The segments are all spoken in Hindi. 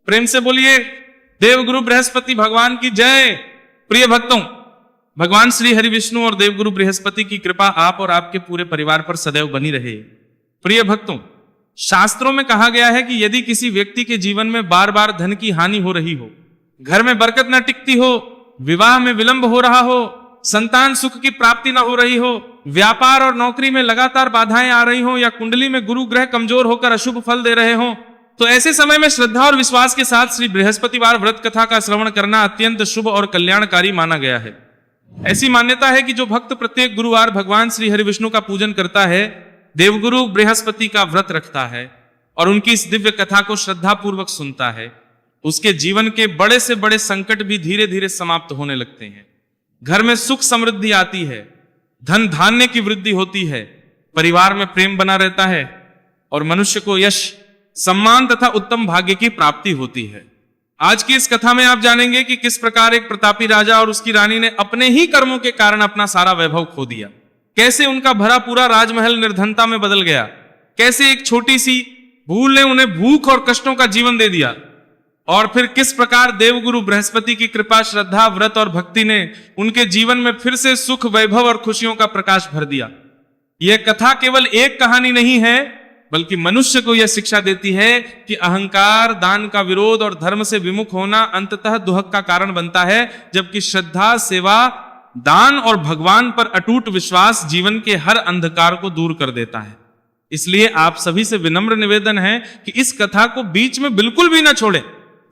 प्रेम से बोलिए देवगुरु बृहस्पति भगवान की जय। प्रिय भक्तों, भगवान श्री हरि विष्णु और देवगुरु बृहस्पति की कृपा आप और आपके पूरे परिवार पर सदैव बनी रहे। प्रिय भक्तों, शास्त्रों में कहा गया है कि यदि किसी व्यक्ति के जीवन में बार बार धन की हानि हो रही हो, घर में बरकत न टिकती हो, विवाह में विलंब हो रहा हो, संतान सुख की प्राप्ति न हो रही हो, व्यापार और नौकरी में लगातार बाधाएं आ रही हो, या कुंडली में गुरु ग्रह कमजोर होकर अशुभ फल दे रहे हो, तो ऐसे समय में श्रद्धा और विश्वास के साथ श्री बृहस्पतिवार व्रत कथा का श्रवण करना अत्यंत शुभ और कल्याणकारी माना गया है। ऐसी मान्यता है कि जो भक्त प्रत्येक गुरुवार भगवान श्री हरि विष्णु का पूजन करता है, देवगुरु बृहस्पति का व्रत रखता है और उनकी इस दिव्य कथा को श्रद्धा पूर्वक सुनता है, उसके जीवन के बड़े से बड़े संकट भी धीरे धीरे समाप्त होने लगते हैं। घर में सुख समृद्धि आती है, धन धान्य की वृद्धि होती है, परिवार में प्रेम बना रहता है और मनुष्य को यश, सम्मान तथा उत्तम भाग्य की प्राप्ति होती है। आज की इस कथा में आप जानेंगे कि किस प्रकार एक प्रतापी राजा और उसकी रानी ने अपने ही कर्मों के कारण अपना सारा वैभव खो दिया, कैसे उनका भरा पूरा राजमहल निर्धनता में बदल गया, कैसे एक छोटी सी भूल ने उन्हें भूख और कष्टों का जीवन दे दिया, और फिर किस प्रकार देवगुरु बृहस्पति की कृपा, श्रद्धा, व्रत और भक्ति ने उनके जीवन में फिर से सुख, वैभव और खुशियों का प्रकाश भर दिया। यह कथा केवल एक कहानी नहीं है, बल्कि मनुष्य को यह शिक्षा देती है कि अहंकार, दान का विरोध और धर्म से विमुख होना अंततः दुहक का कारण बनता है, जबकि श्रद्धा, सेवा, दान और भगवान पर अटूट विश्वास जीवन के हर अंधकार को दूर कर देता है। इसलिए आप सभी से विनम्र निवेदन है कि इस कथा को बीच में बिल्कुल भी ना छोड़ें,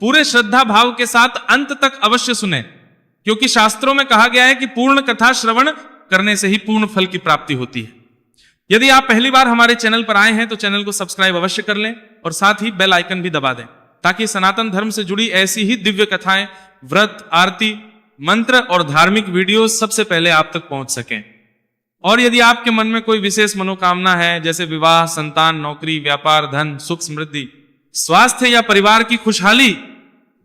पूरे श्रद्धा भाव के साथ अंत तक अवश्य सुने, क्योंकि शास्त्रों में कहा गया है कि पूर्ण कथा श्रवण करने से ही पूर्ण फल की प्राप्ति होती है। यदि आप पहली बार हमारे चैनल पर आए हैं तो चैनल को सब्सक्राइब अवश्य कर लें और साथ ही बेल आइकन भी दबा दें, ताकि सनातन धर्म से जुड़ी ऐसी ही दिव्य कथाएं, व्रत, आरती, मंत्र और धार्मिक वीडियो सबसे पहले आप तक पहुंच सकें। और यदि आपके मन में कोई विशेष मनोकामना है, जैसे विवाह, संतान, नौकरी, व्यापार, धन, सुख समृद्धि, स्वास्थ्य या परिवार की खुशहाली,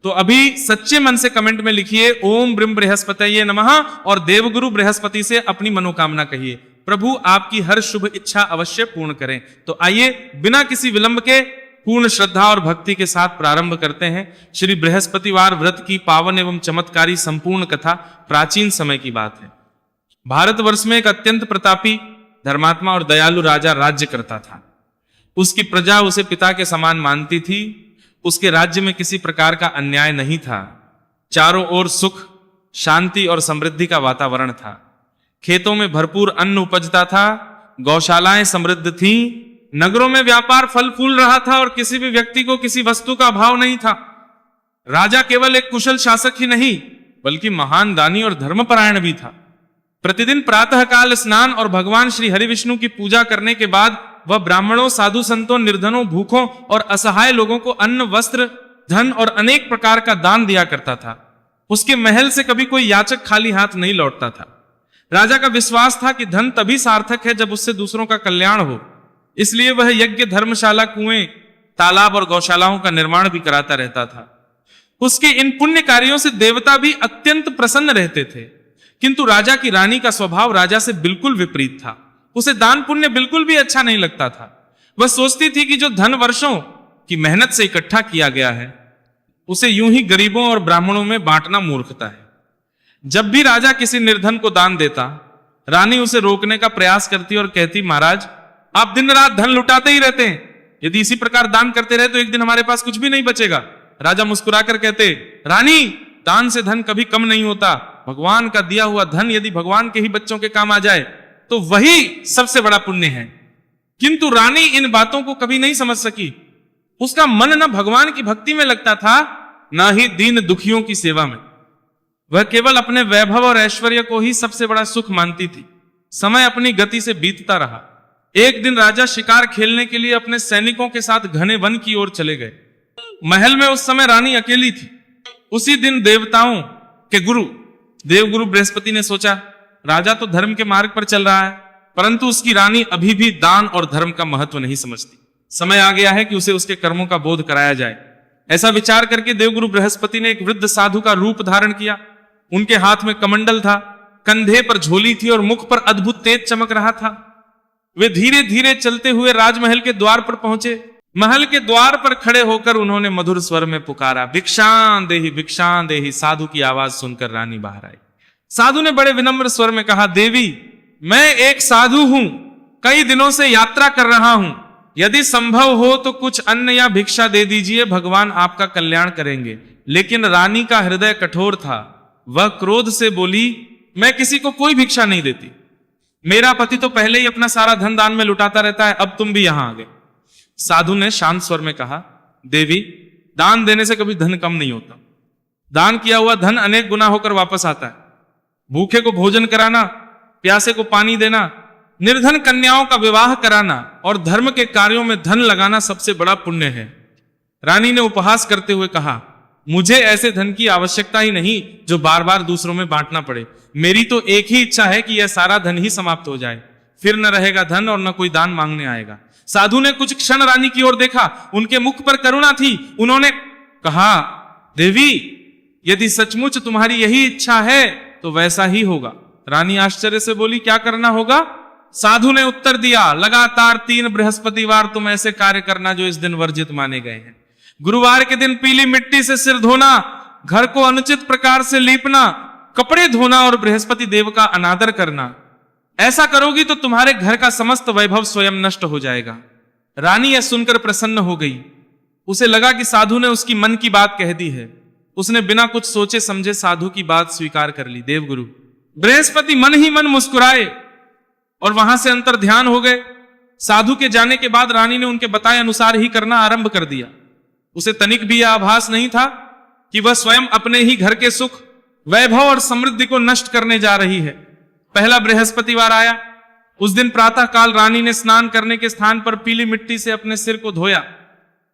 तो अभी सच्चे मन से कमेंट में लिखिए ओम ब्रह्म बृहस्पतये नमः और देवगुरु बृहस्पति से अपनी मनोकामना कहिए। प्रभु आपकी हर शुभ इच्छा अवश्य पूर्ण करें। तो आइए बिना किसी विलंब के पूर्ण श्रद्धा और भक्ति के साथ प्रारंभ करते हैं श्री बृहस्पतिवार व्रत की पावन एवं चमत्कारी संपूर्ण कथा। प्राचीन समय की बात है। भारतवर्ष में एक अत्यंत प्रतापी, धर्मात्मा और दयालु राजा राज्य करता था। उसकी प्रजा उसे पिता के समान मानती थी। उसके राज्य में किसी प्रकार का अन्याय नहीं था। चारों ओर सुख, शांति और समृद्धि का वातावरण था। खेतों में भरपूर अन्न उपजता था, गौशालाएं समृद्ध थीं, नगरों में व्यापार फल फूल रहा था और किसी भी व्यक्ति को किसी वस्तु का अभाव नहीं था। राजा केवल एक कुशल शासक ही नहीं, बल्कि महान दानी और धर्मपरायण भी था। प्रतिदिन प्रातःकाल स्नान और भगवान श्री हरि विष्णु की पूजा करने के बाद वह ब्राह्मणों, साधु संतों, निर्धनों, भूखों और असहाय लोगों को अन्न, वस्त्र, धन और अनेक प्रकार का दान दिया करता था। उसके महल से कभी कोई याचक खाली हाथ नहीं लौटता था। राजा का विश्वास था कि धन तभी सार्थक है जब उससे दूसरों का कल्याण हो। इसलिए वह यज्ञ, धर्मशाला, कुएं, तालाब और गौशालाओं का निर्माण भी कराता रहता था। उसके इन पुण्य कार्यों से देवता भी अत्यंत प्रसन्न रहते थे। किंतु राजा की रानी का स्वभाव राजा से बिल्कुल विपरीत था। उसे दान पुण्य बिल्कुल भी अच्छा नहीं लगता था। वह सोचती थी कि जो धन वर्षों की मेहनत से इकट्ठा किया गया है, उसे यूं ही गरीबों और ब्राह्मणों में बांटना मूर्खता है। जब भी राजा किसी निर्धन को दान देता, रानी उसे रोकने का प्रयास करती और कहती, महाराज आप दिन रात धन लुटाते ही रहते हैं। यदि इसी प्रकार दान करते रहे तो एक दिन हमारे पास कुछ भी नहीं बचेगा। राजा मुस्कुराकर कहते, रानी दान से धन कभी कम नहीं होता। भगवान का दिया हुआ धन यदि भगवान के ही बच्चों के काम आ जाए तो वही सबसे बड़ा पुण्य है। किंतु रानी इन बातों को कभी नहीं समझ सकी। उसका मन न भगवान की भक्ति में लगता था, न ही दीन दुखियों की सेवा में। वह केवल अपने वैभव और ऐश्वर्य को ही सबसे बड़ा सुख मानती थी। समय अपनी गति से बीतता रहा। एक दिन राजा शिकार खेलने के लिए अपने सैनिकों के साथ घने वन की ओर चले गए। महल में उस समय रानी अकेली थी। उसी दिन देवताओं के गुरु देवगुरु बृहस्पति ने सोचा, राजा तो धर्म के मार्ग पर चल रहा है, परंतु उसकी रानी अभी भी दान और धर्म का महत्व नहीं समझती। समय आ गया है कि उसे उसके कर्मों का बोध कराया जाए। ऐसा विचार करके देवगुरु बृहस्पति ने एक वृद्ध साधु का रूप धारण किया। उनके हाथ में कमंडल था, कंधे पर झोली थी और मुख पर अद्भुत तेज चमक रहा था। वे धीरे धीरे चलते हुए राजमहल के द्वार पर पहुंचे। महल के द्वार पर खड़े होकर उन्होंने मधुर स्वर में पुकारा, भिक्षां देही, साधु की आवाज सुनकर रानी बाहर आई। साधु ने बड़े विनम्र स्वर में कहा, देवी, मैं एक साधु हूं, कई दिनों से यात्रा कर रहा हूं, यदि संभव हो तो कुछ अन्न या भिक्षा दे दीजिए, भगवान आपका कल्याण करेंगे। लेकिन रानी का हृदय कठोर था, वह क्रोध से बोली, मैं किसी को कोई भिक्षा नहीं देती, मेरा पति तो पहले ही अपना सारा धन दान में लुटाता रहता है, अब तुम भी यहां आ गए। साधु ने शांत स्वर में कहा, देवी, दान देने से कभी धन कम नहीं होता, दान किया हुआ धन अनेक गुना होकर वापस आता है। भूखे को भोजन कराना, प्यासे को पानी देना, निर्धन कन्याओं का विवाह कराना और धर्म के कार्यों में धन लगाना सबसे बड़ा पुण्य है। रानी ने उपहास करते हुए कहा, मुझे ऐसे धन की आवश्यकता ही नहीं जो बार बार दूसरों में बांटना पड़े, मेरी तो एक ही इच्छा है कि यह सारा धन ही समाप्त हो जाए, फिर न रहेगा धन और न कोई दान मांगने आएगा। साधु ने कुछ क्षण रानी की ओर देखा, उनके मुख पर करुणा थी। उन्होंने कहा, देवी, यदि सचमुच तुम्हारी यही इच्छा है तो वैसा ही होगा। रानी आश्चर्य से बोली, क्या करना होगा? साधु ने उत्तर दिया, लगातार 3 बृहस्पतिवार तुम ऐसे कार्य करना जो इस दिन वर्जित माने गए हैं। गुरुवार के दिन पीली मिट्टी से सिर धोना, घर को अनुचित प्रकार से लीपना, कपड़े धोना और बृहस्पति देव का अनादर करना। ऐसा करोगी तो तुम्हारे घर का समस्त वैभव स्वयं नष्ट हो जाएगा। रानी यह सुनकर प्रसन्न हो गई। उसे लगा कि साधु ने उसकी मन की बात कह दी है। उसने बिना कुछ सोचे समझे साधु की बात स्वीकार कर ली। देवगुरु बृहस्पति मन ही मन मुस्कुराए और वहां से अंतर ध्यान हो गए। साधु के जाने के बाद रानी ने उनके बताए अनुसार ही करना आरंभ कर दिया। उसे तनिक भी यह आभास नहीं था कि वह स्वयं अपने ही घर के सुख, वैभव और समृद्धि को नष्ट करने जा रही है। पहला बृहस्पतिवार आया। उस दिन प्रातः काल रानी ने स्नान करने के स्थान पर पीली मिट्टी से अपने सिर को धोया।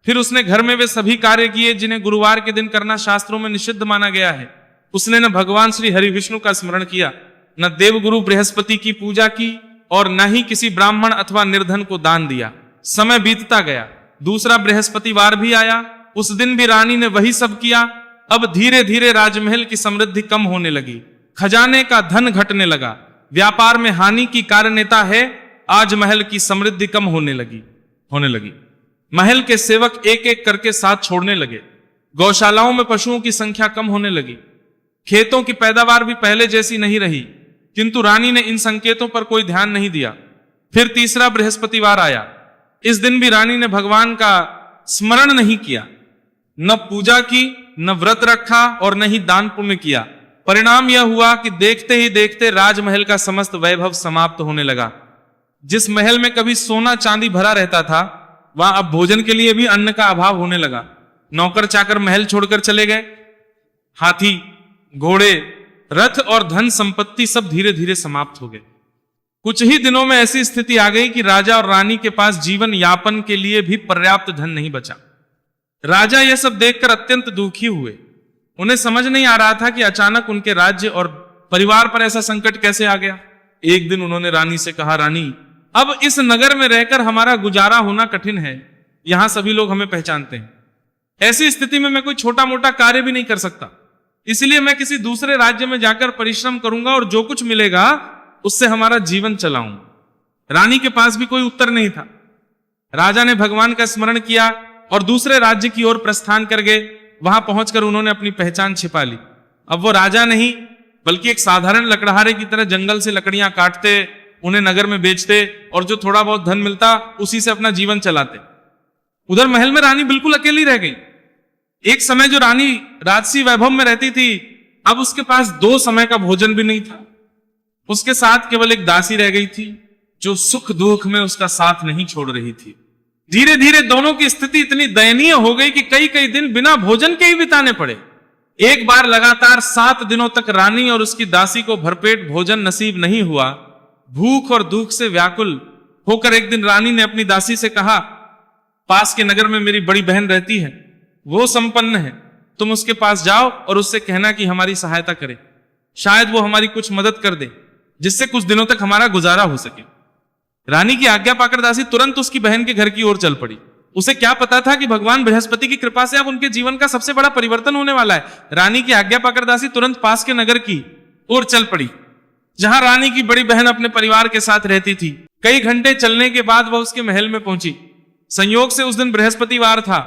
फिर उसने घर में वे सभी कार्य किए जिन्हें गुरुवार के दिन करना शास्त्रों में निषिद्ध माना गया है। उसने न भगवान श्री हरि विष्णु का स्मरण किया, न देवगुरु बृहस्पति की पूजा की और न ही किसी ब्राह्मण अथवा निर्धन को दान दिया। समय बीतता गया। दूसरा बृहस्पतिवार भी आया। उस दिन भी रानी ने वही सब किया। अब धीरे धीरे राजमहल की समृद्धि कम होने लगी, खजाने का धन घटने लगा। व्यापार में हानि की कारणेता है आज महल की समृद्धि कम होने लगी। महल के सेवक एक एक करके साथ छोड़ने लगे। गौशालाओं में पशुओं की संख्या कम होने लगी। खेतों की पैदावार भी पहले जैसी नहीं रही, किंतु रानी ने इन संकेतों पर कोई ध्यान नहीं दिया। फिर तीसरा बृहस्पतिवार आया। इस दिन भी रानी ने भगवान का स्मरण नहीं किया, न पूजा की, न व्रत रखा और न ही दान पुण्य किया। परिणाम यह हुआ कि देखते ही देखते राजमहल का समस्त वैभव समाप्त होने लगा। जिस महल में कभी सोना चांदी भरा रहता था, वहां अब भोजन के लिए भी अन्न का अभाव होने लगा। नौकर चाकर महल छोड़कर चले गए। हाथी, घोड़े, रथ और धन संपत्ति सब धीरे धीरे समाप्त हो गए। कुछ ही दिनों में ऐसी स्थिति आ गई कि राजा और रानी के पास जीवन यापन के लिए भी पर्याप्त धन नहीं बचा। राजा यह सब देखकर अत्यंत दुखी हुए। उन्हें समझ नहीं आ रहा था कि अचानक उनके राज्य और परिवार पर ऐसा संकट कैसे आ गया। एक दिन उन्होंने रानी से कहा, रानी, अब इस नगर में रहकर हमारा गुजारा होना कठिन है। यहां सभी लोग हमें पहचानते हैं। ऐसी स्थिति में मैं कोई छोटा मोटा कार्य भी नहीं कर सकता, इसलिए मैं किसी दूसरे राज्य में जाकर परिश्रम करूंगा और जो कुछ मिलेगा उससे हमारा जीवन चलाऊंगा। रानी के पास भी कोई उत्तर नहीं था। राजा ने भगवान का स्मरण किया और दूसरे राज्य की ओर प्रस्थान कर गए। वहां पहुंचकर उन्होंने अपनी पहचान छिपा ली। अब वो राजा नहीं बल्कि एक साधारण लकड़हारे की तरह जंगल से लकड़ियां काटते, उन्हें नगर में बेचते और जो थोड़ा बहुत धन मिलता उसी से अपना जीवन चलाते। उधर महल में रानी बिल्कुल अकेली रह गई। एक समय जो रानी राजसी वैभव में रहती थी, अब उसके पास 2 समय का भोजन भी नहीं था। उसके साथ केवल एक दासी रह गई थी जो सुख दुख में उसका साथ नहीं छोड़ रही थी। धीरे धीरे दोनों की स्थिति इतनी दयनीय हो गई कि कई कई दिन बिना भोजन के ही बिताने पड़े। एक बार लगातार 7 दिनों तक रानी और उसकी दासी को भरपेट भोजन नसीब नहीं हुआ। भूख और दुख से व्याकुल होकर एक दिन रानी ने अपनी दासी से कहा, पास के नगर में मेरी बड़ी बहन रहती है, वो संपन्न है, तुम उसके पास जाओ और उससे कहना कि हमारी सहायता करे। शायद वो हमारी कुछ मदद कर दे जिससे कुछ दिनों तक हमारा गुजारा हो सके। रानी की आज्ञा पाकर दासी तुरंत उसकी बहन के घर की ओर चल पड़ी। उसे क्या पता था कि भगवान बृहस्पति की कृपा से अब उनके जीवन का सबसे बड़ा परिवर्तन होने वाला है। रानी की आज्ञा पाकर दासी तुरंत पास के नगर की ओर चल पड़ी, जहां रानी की बड़ी बहन अपने परिवार के साथ रहती थी। कई घंटे चलने के बाद वह उसके महल में पहुंची। संयोग से उस दिन बृहस्पतिवार था।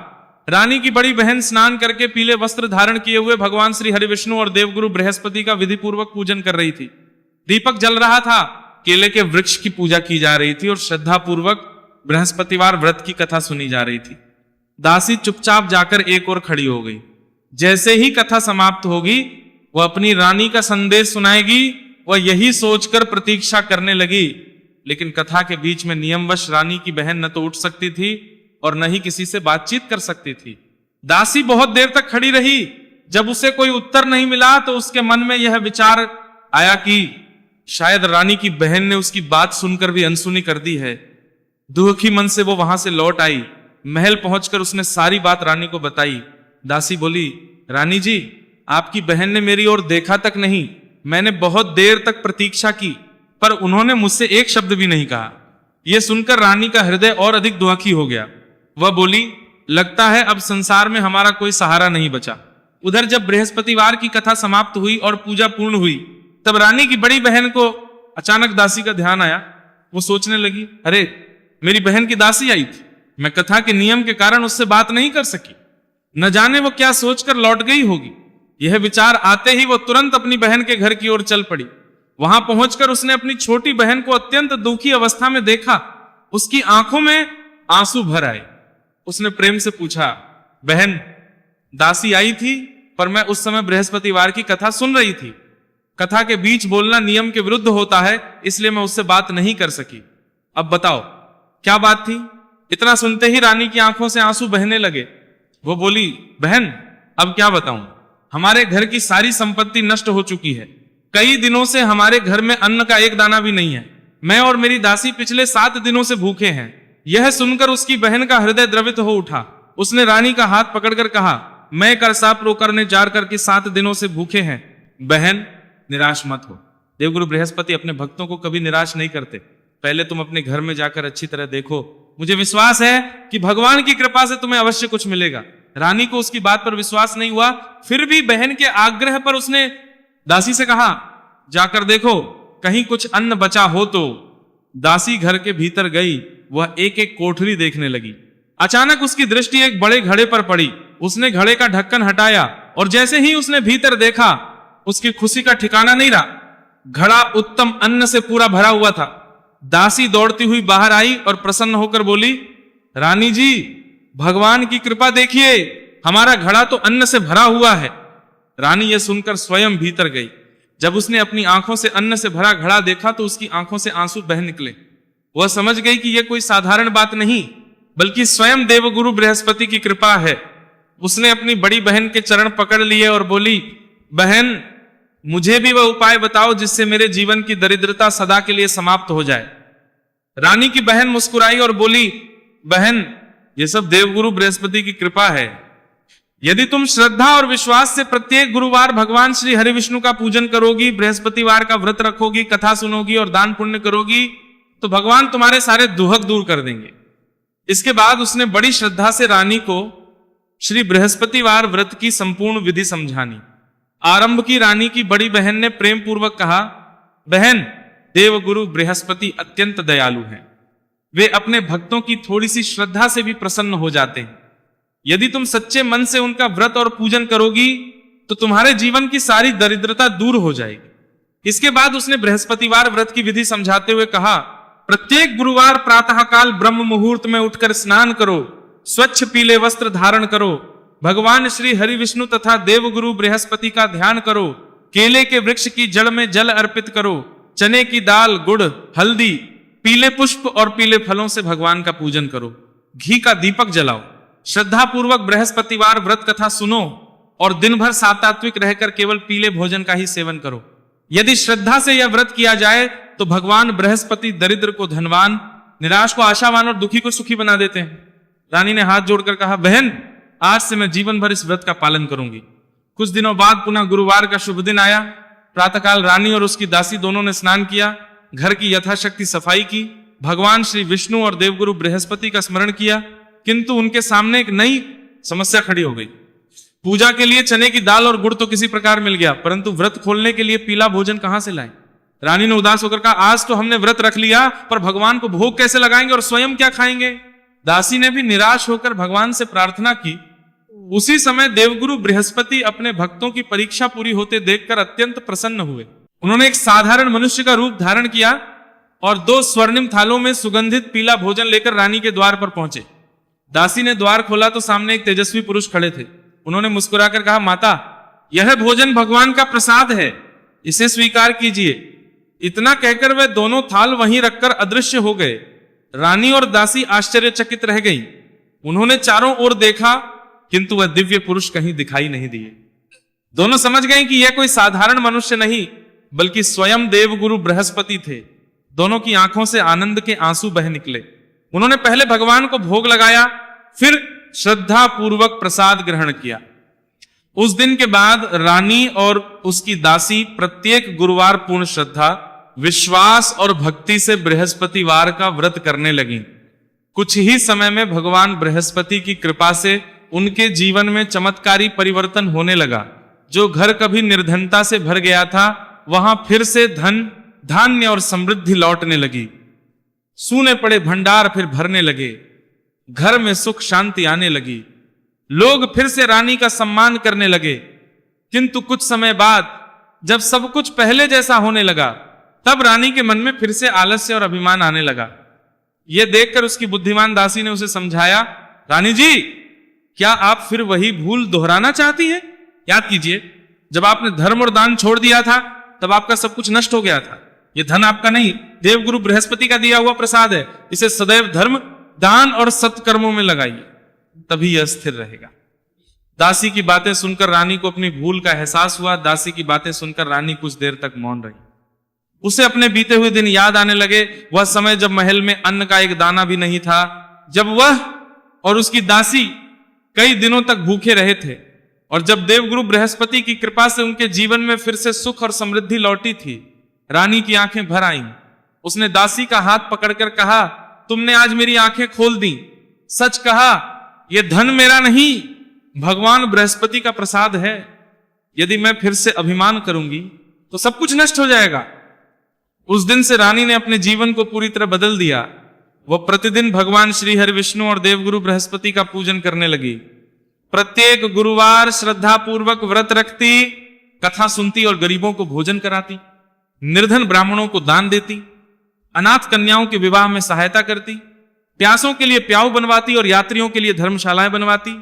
रानी की बड़ी बहन स्नान करके पीले वस्त्र धारण किए हुए भगवान श्री हरिविष्णु और देवगुरु बृहस्पति का विधि पूर्वक पूजन कर रही थी। दीपक जल रहा था, केले के वृक्ष की पूजा की जा रही थी और श्रद्धा पूर्वक बृहस्पतिवार व्रत की कथा सुनी जा रही थी। दासी चुपचाप जाकर एक ओर खड़ी हो गई। जैसे ही कथा समाप्त होगी, वह अपनी रानी का संदेश सुनाएगी, वह यही सोचकर प्रतीक्षा करने लगी। लेकिन कथा के बीच में नियमवश रानी की बहन न तो उठ सकती थी और न ही किसी से बातचीत कर सकती थी। दासी बहुत देर तक खड़ी रही। जब उसे कोई उत्तर नहीं मिला तो उसके मन में यह विचार आया कि शायद रानी की बहन ने उसकी बात सुनकर भी अनसुनी कर दी है। दुखी मन से वो वहां से लौट आई। महल पहुंचकर उसने सारी बात रानी को बताई। दासी बोली, रानी जी, आपकी बहन ने मेरी ओर देखा तक नहीं। मैंने बहुत देर तक प्रतीक्षा की, पर उन्होंने मुझसे एक शब्द भी नहीं कहा। यह सुनकर रानी का हृदय और अधिक दुखी हो गया। वह बोली, लगता है अब संसार में हमारा कोई सहारा नहीं बचा। उधर जब बृहस्पतिवार की कथा समाप्त हुई और पूजा पूर्ण हुई, तब रानी की बड़ी बहन को अचानक दासी का ध्यान आया। वो सोचने लगी, अरे मेरी बहन की दासी आई थी, मैं कथा के नियम के कारण उससे बात नहीं कर सकी। न जाने वो क्या सोचकर लौट गई होगी। यह विचार आते ही वो तुरंत अपनी बहन के घर की ओर चल पड़ी। वहां पहुंचकर उसने अपनी छोटी बहन को अत्यंत दुखी अवस्था में देखा। उसकी आंखों में आंसू भर आए। उसने प्रेम से पूछा, बहन, दासी आई थी, पर मैं उस समय बृहस्पतिवार की कथा सुन रही थी। कथा के बीच बोलना नियम के विरुद्ध होता है, इसलिए मैं उससे बात नहीं कर सकी। अब बताओ क्या बात थी? इतना सुनते ही रानी की आंखों से आंसू बहने लगे। वो बोली, बहन, अब क्या बताऊं, हमारे घर की सारी संपत्ति नष्ट हो चुकी है। कई दिनों से हमारे घर में अन्न का एक दाना भी नहीं है। मैं और मेरी दासी पिछले 7 दिनों से भूखे हैं। यह सुनकर उसकी बहन का हृदय द्रवित हो उठा। उसने रानी का हाथ पकड़कर कहा, मैं करसाप करने जार करके 7 दिनों से भूखे हैं। बहन, निराश मत हो। देवगुरु बृहस्पति अपने भक्तों को कभी निराश नहीं करते। पहले तुम अपने घर में जाकर अच्छी तरह देखो। मुझे विश्वास है कि भगवान की कृपा से तुम्हें अवश्य कुछ मिलेगा। रानी को उसकी बात पर विश्वास नहीं हुआ। फिर भी बहन के आग्रह पर उसने दासी से कहा, जाकर देखो कहीं कुछ अन्न बचा हो तो। दासी घर के भीतर गई। वह एक एक कोठरी देखने लगी। अचानक उसकी दृष्टि एक बड़े घड़े पर पड़ी। उसने घड़े का ढक्कन हटाया और जैसे ही उसने भीतर देखा, उसकी खुशी का ठिकाना नहीं रहा। घड़ा उत्तम अन्न से पूरा भरा हुआ था। दासी दौड़ती हुई बाहर आई और प्रसन्न होकर बोली, रानी जी, भगवान की कृपा देखिए, हमारा घड़ा तो अन्न से भरा हुआ है। रानी यह सुनकर स्वयं भीतर गई। जब उसने अपनी आंखों से अन्न से भरा घड़ा देखा तो उसकी आंखों से आंसू बह निकले। वह समझ गई कि यह कोई साधारण बात नहीं, बल्कि स्वयं देवगुरु बृहस्पति की कृपा है। उसने अपनी बड़ी बहन के चरण पकड़ लिए और बोली, बहन, मुझे भी वह उपाय बताओ जिससे मेरे जीवन की दरिद्रता सदा के लिए समाप्त हो जाए। रानी की बहन मुस्कुराई और बोली, बहन, यह सब देवगुरु बृहस्पति की कृपा है। यदि तुम श्रद्धा और विश्वास से प्रत्येक गुरुवार भगवान श्री हरिविष्णु का पूजन करोगी, बृहस्पतिवार का व्रत रखोगी, कथा सुनोगी और दान पुण्य करोगी, तो भगवान तुम्हारे सारे दुहक दूर कर देंगे। इसके बाद उसने बड़ी श्रद्धा से रानी को श्री बृहस्पतिवार व्रत की संपूर्ण विधि समझानी। आरंभ की रानी की बड़ी बहन ने प्रेम पूर्वक कहा, बहन, देवगुरु बृहस्पति अत्यंत दयालु हैं। वे अपने भक्तों की थोड़ी सी श्रद्धा से भी प्रसन्न हो जाते हैं। यदि तुम सच्चे मन से उनका व्रत और पूजन करोगी तो तुम्हारे जीवन की सारी दरिद्रता दूर हो जाएगी। इसके बाद उसने बृहस्पतिवार व्रत की विधि समझाते हुए कहा, प्रत्येक गुरुवार प्रातःकाल ब्रह्म मुहूर्त में उठकर स्नान करो, स्वच्छ पीले वस्त्र धारण करो, भगवान श्री हरि विष्णु तथा देवगुरु बृहस्पति का ध्यान करो, केले के वृक्ष की जड़ में जल अर्पित करो, चने की दाल, गुड़, हल्दी, पीले पुष्प और पीले फलों से भगवान का पूजन करो, घी का दीपक जलाओ, श्रद्धा पूर्वक बृहस्पतिवार व्रत कथा सुनो और दिन भर सात्विक रहकर केवल पीले भोजन का ही सेवन करो। यदि श्रद्धा से यह व्रत किया जाए तो भगवान बृहस्पति दरिद्र को धनवान, निराश को आशावान और दुखी को सुखी बना देते हैं। रानी ने हाथ जोड़कर कहा, बहन, आज से मैं जीवन भर इस व्रत का पालन करूंगी। कुछ दिनों बाद पुनः गुरुवार का शुभ दिन आया। प्रातःकाल रानी और उसकी दासी दोनों ने स्नान किया, घर की यथाशक्ति सफाई की, भगवान श्री विष्णु और देवगुरु बृहस्पति का स्मरण किया, किंतु उनके सामने एक नई समस्या खड़ी हो गई। पूजा के लिए चने की दाल और गुड़ तो किसी प्रकार मिल गया, परंतु व्रत खोलने के लिए पीला भोजन कहां से लाएं? रानी ने उदास होकर कहा, आज तो हमने व्रत रख लिया, पर भगवान को भोग कैसे लगाएंगे और स्वयं क्या खाएंगे? दासी ने भी निराश होकर भगवान से प्रार्थना की। उसी समय देवगुरु बृहस्पति अपने भक्तों की परीक्षा पूरी होते देखकर अत्यंत प्रसन्न हुए। उन्होंने एक साधारण मनुष्य का रूप धारण किया और 2 स्वर्णिम थालों में सुगंधित पीला भोजन लेकर रानी के द्वार पर पहुंचे। दासी ने द्वार खोला तो सामने एक तेजस्वी पुरुष खड़े थे। उन्होंने मुस्कुराकर कहा, माता, यह भोजन भगवान का प्रसाद है, इसे स्वीकार कीजिए। इतना कहकर वे दोनों थाल वहीं रखकर अदृश्य हो गए। रानी और दासी आश्चर्यचकित रह गई। उन्होंने चारों ओर देखा किंतु वह दिव्य पुरुष कहीं दिखाई नहीं दिए। दोनों समझ गए कि यह कोई साधारण मनुष्य नहीं बल्कि स्वयं देवगुरु बृहस्पति थे। दोनों की आंखों से आनंद के आंसू बह निकले। उन्होंने पहले भगवान को भोग लगाया, फिर श्रद्धा पूर्वक प्रसाद ग्रहण किया। उस दिन के बाद रानी और उसकी दासी प्रत्येक गुरुवार पूर्ण श्रद्धा, विश्वास और भक्ति से बृहस्पतिवार का व्रत करने लगी। कुछ ही समय में भगवान बृहस्पति की कृपा से उनके जीवन में चमत्कारी परिवर्तन होने लगा। जो घर कभी निर्धनता से भर गया था वहां फिर से धन, धान्य और समृद्धि लौटने लगी। सूने पड़े भंडार फिर भरने लगे। घर में सुख शांति आने लगी। लोग फिर से रानी का सम्मान करने लगे। किंतु कुछ समय बाद जब सब कुछ पहले जैसा होने लगा तब रानी के मन में फिर से आलस्य और अभिमान आने लगा। यह देखकर उसकी बुद्धिमान दासी ने उसे समझाया, रानी जी, क्या आप फिर वही भूल दोहराना चाहती हैं? याद कीजिए, जब आपने धर्म और दान छोड़ दिया था तब आपका सब कुछ नष्ट हो गया था। यह धन आपका नहीं, देवगुरु बृहस्पति का दिया हुआ प्रसाद है। इसे सदैव धर्म, दान और सत्कर्मों में लगाइए, तभी यह स्थिर रहेगा। दासी की बातें सुनकर रानी को अपनी भूल का एहसास हुआ। दासी की बातें सुनकर रानी कुछ देर तक मौन रही। उसे अपने बीते हुए दिन याद आने लगे। वह समय जब महल में अन्न का एक दाना भी नहीं था, जब वह और उसकी दासी कई दिनों तक भूखे रहे थे और जब देवगुरु बृहस्पति की कृपा से उनके जीवन में फिर से सुख और समृद्धि लौटी थी। रानी की आंखें भर आईं। उसने दासी का हाथ पकड़कर कहा, तुमने आज मेरी आंखें खोल दी। सच कहा, यह धन मेरा नहीं, भगवान बृहस्पति का प्रसाद है। यदि मैं फिर से अभिमान करूंगी तो सब कुछ नष्ट हो जाएगा। उस दिन से रानी ने अपने जीवन को पूरी तरह बदल दिया। वह प्रतिदिन भगवान श्री हरि विष्णु और देवगुरु बृहस्पति का पूजन करने लगी। प्रत्येक गुरुवार श्रद्धा पूर्वक व्रत रखती, कथा सुनती और गरीबों को भोजन कराती, निर्धन ब्राह्मणों को दान देती, अनाथ कन्याओं के विवाह में सहायता करती, प्यासों के लिए प्याऊ बनवाती और यात्रियों के लिए धर्मशालाएं बनवाती।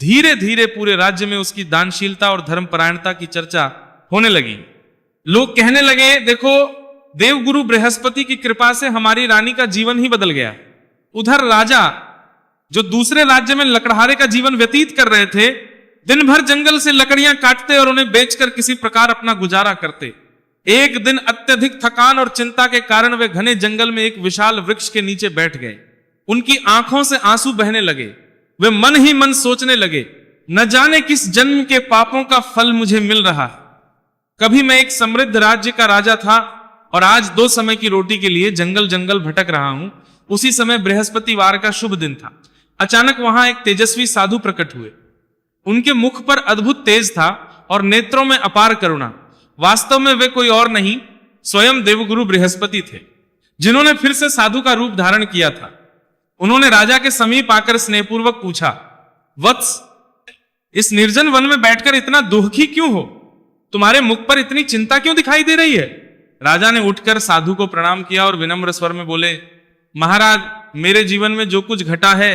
धीरे धीरे पूरे राज्य में उसकी दानशीलता और धर्मपरायणता की चर्चा होने लगी। लोग कहने लगे, देखो, देवगुरु बृहस्पति की कृपा से हमारी रानी का जीवन ही बदल गया। उधर राजा, जो दूसरे राज्य में लकड़हारे का जीवन व्यतीत कर रहे थे, दिन भर जंगल से लकड़ियां काटते और उन्हें बेचकर किसी प्रकार अपना गुजारा करते। एक दिन अत्यधिक थकान और चिंता के कारण वे घने जंगल में एक विशाल वृक्ष के नीचे बैठ गए। उनकी आंखों से आंसू बहने लगे। वे मन ही मन सोचने लगे, न जाने किस जन्म के पापों का फल मुझे मिल रहा है। कभी मैं एक समृद्ध राज्य का राजा था और आज 2 समय की रोटी के लिए जंगल जंगल भटक रहा हूं। उसी समय बृहस्पतिवार का शुभ दिन था। अचानक वहां एक तेजस्वी साधु प्रकट हुए। उनके मुख पर अद्भुत तेज था और नेत्रों में अपार करुणा। वास्तव में वे कोई और नहीं, स्वयं देवगुरु बृहस्पति थे, जिन्होंने फिर से साधु का रूप धारण किया था। उन्होंने राजा के समीप आकर स्नेहपूर्वक पूछा, वत्स, इस निर्जन वन में बैठकर इतना दुखी क्यों हो? तुम्हारे मुख पर इतनी चिंता क्यों दिखाई दे रही है? राजा ने उठकर साधु को प्रणाम किया और विनम्र स्वर में बोले, महाराज, मेरे जीवन में जो कुछ घटा है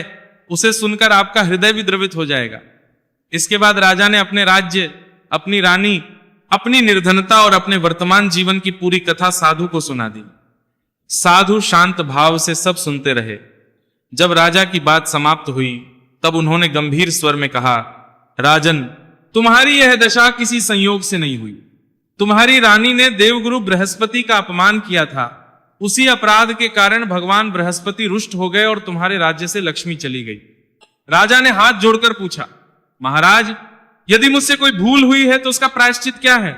उसे सुनकर आपका हृदय भी द्रवित हो जाएगा। इसके बाद राजा ने अपने राज्य, अपनी रानी, अपनी निर्धनता और अपने वर्तमान जीवन की पूरी कथा साधु को सुना दी। साधु शांत भाव से सब सुनते रहे। जब राजा की बात समाप्त हुई तब उन्होंने गंभीर स्वर में कहा, राजन, तुम्हारी यह दशा किसी संयोग से नहीं हुई। तुम्हारी रानी ने देवगुरु बृहस्पति का अपमान किया था। उसी अपराध के कारण भगवान बृहस्पति रुष्ट हो गए और तुम्हारे राज्य से लक्ष्मी चली गई। राजा ने हाथ जोड़कर पूछा, महाराज, यदि मुझसे कोई भूल हुई है तो उसका प्रायश्चित क्या है?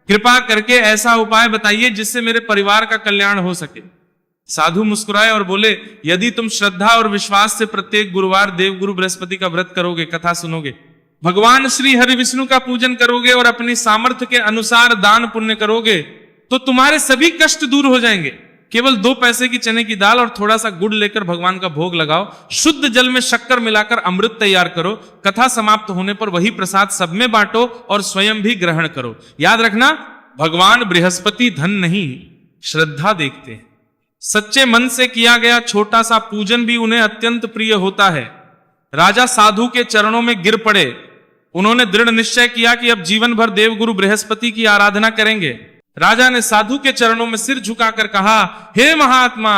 कृपा करके ऐसा उपाय बताइए जिससे मेरे परिवार का कल्याण हो सके। साधु मुस्कुराए और बोले, यदि तुम श्रद्धा और विश्वास से प्रत्येक गुरुवार देवगुरु बृहस्पति का व्रत करोगे, कथा सुनोगे, भगवान श्री हरि विष्णु का पूजन करोगे और अपनी सामर्थ्य के अनुसार दान पुण्य करोगे, तो तुम्हारे सभी कष्ट दूर हो जाएंगे। केवल 2 पैसे की चने की दाल और थोड़ा सा गुड़ लेकर भगवान का भोग लगाओ, शुद्ध जल में शक्कर मिलाकर अमृत तैयार करो, कथा समाप्त होने पर वही प्रसाद सब में बांटो और स्वयं भी ग्रहण करो। याद रखना, भगवान बृहस्पति धन नहीं, श्रद्धा देखते हैं। सच्चे मन से किया गया छोटा सा पूजन भी उन्हें अत्यंत प्रिय होता है। राजा साधु के चरणों में गिर पड़े। उन्होंने दृढ़ निश्चय किया कि अब जीवन भर देवगुरु बृहस्पति की आराधना करेंगे। राजा ने साधु के चरणों में सिर झुकाकर कहा, हे महात्मा,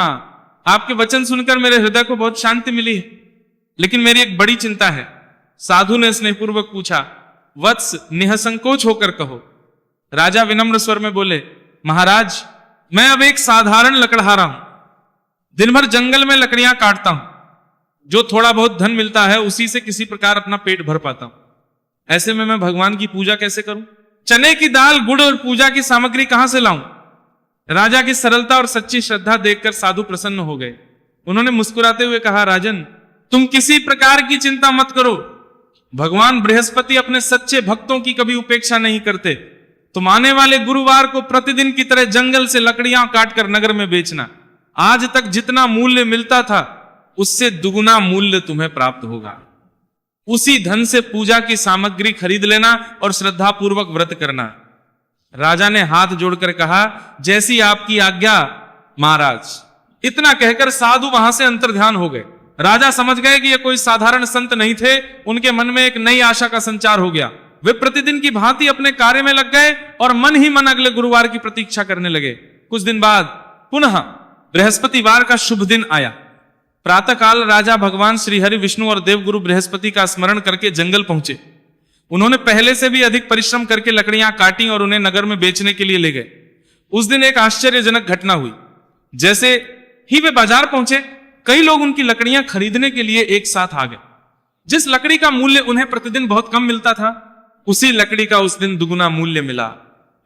आपके वचन सुनकर मेरे हृदय को बहुत शांति मिली है, लेकिन मेरी एक बड़ी चिंता है। साधु ने स्नेहपूर्वक पूछा, वत्स, निःसंकोच होकर कहो। राजा विनम्र स्वर में बोले, महाराज, मैं अब एक साधारण लकड़हारा हूं। दिन भर जंगल में लकड़ियां काटता हूं। जो थोड़ा बहुत धन मिलता है उसी से किसी प्रकार अपना पेट भर पाता हूं। ऐसे में मैं भगवान की पूजा कैसे करूं? चने की दाल, गुड़ और पूजा की सामग्री कहां से लाऊं? राजा की सरलता और सच्ची श्रद्धा देखकर साधु प्रसन्न हो गए। उन्होंने मुस्कुराते हुए कहा, राजन, तुम किसी प्रकार की चिंता मत करो। भगवान बृहस्पति अपने सच्चे भक्तों की कभी उपेक्षा नहीं करते। तुम आने वाले गुरुवार को प्रतिदिन की तरह जंगल से लकड़ियां काटकर नगर में बेचना। आज तक जितना मूल्य मिलता था उससे दुगुना मूल्य तुम्हें प्राप्त होगा। उसी धन से पूजा की सामग्री खरीद लेना और श्रद्धा पूर्वक व्रत करना। राजा ने हाथ जोड़कर कहा, जैसी आपकी आज्ञा महाराज। इतना कहकर साधु वहां से अंतर्ध्यान हो गए। राजा समझ गए कि ये कोई साधारण संत नहीं थे। उनके मन में एक नई आशा का संचार हो गया। वे प्रतिदिन की भांति अपने कार्य में लग गए और मन ही मन अगले गुरुवार की प्रतीक्षा करने लगे। कुछ दिन बाद पुनः बृहस्पतिवार का शुभ दिन आया। प्रातःकाल राजा भगवान श्री हरि विष्णु और देवगुरु बृहस्पति का स्मरण करके जंगल पहुंचे। उन्होंने पहले से भी अधिक परिश्रम करके लकड़ियां काटी और उन्हें नगर में बेचने के लिए ले गए। उस दिन एक आश्चर्यजनक घटना हुई। जैसे ही वे बाजार पहुंचे, कई लोग उनकी लकड़ियां खरीदने के लिए एक साथ आ गए। जिस लकड़ी का मूल्य उन्हें प्रतिदिन बहुत कम मिलता था, उसी लकड़ी का उस दिन दुगुना मूल्य मिला।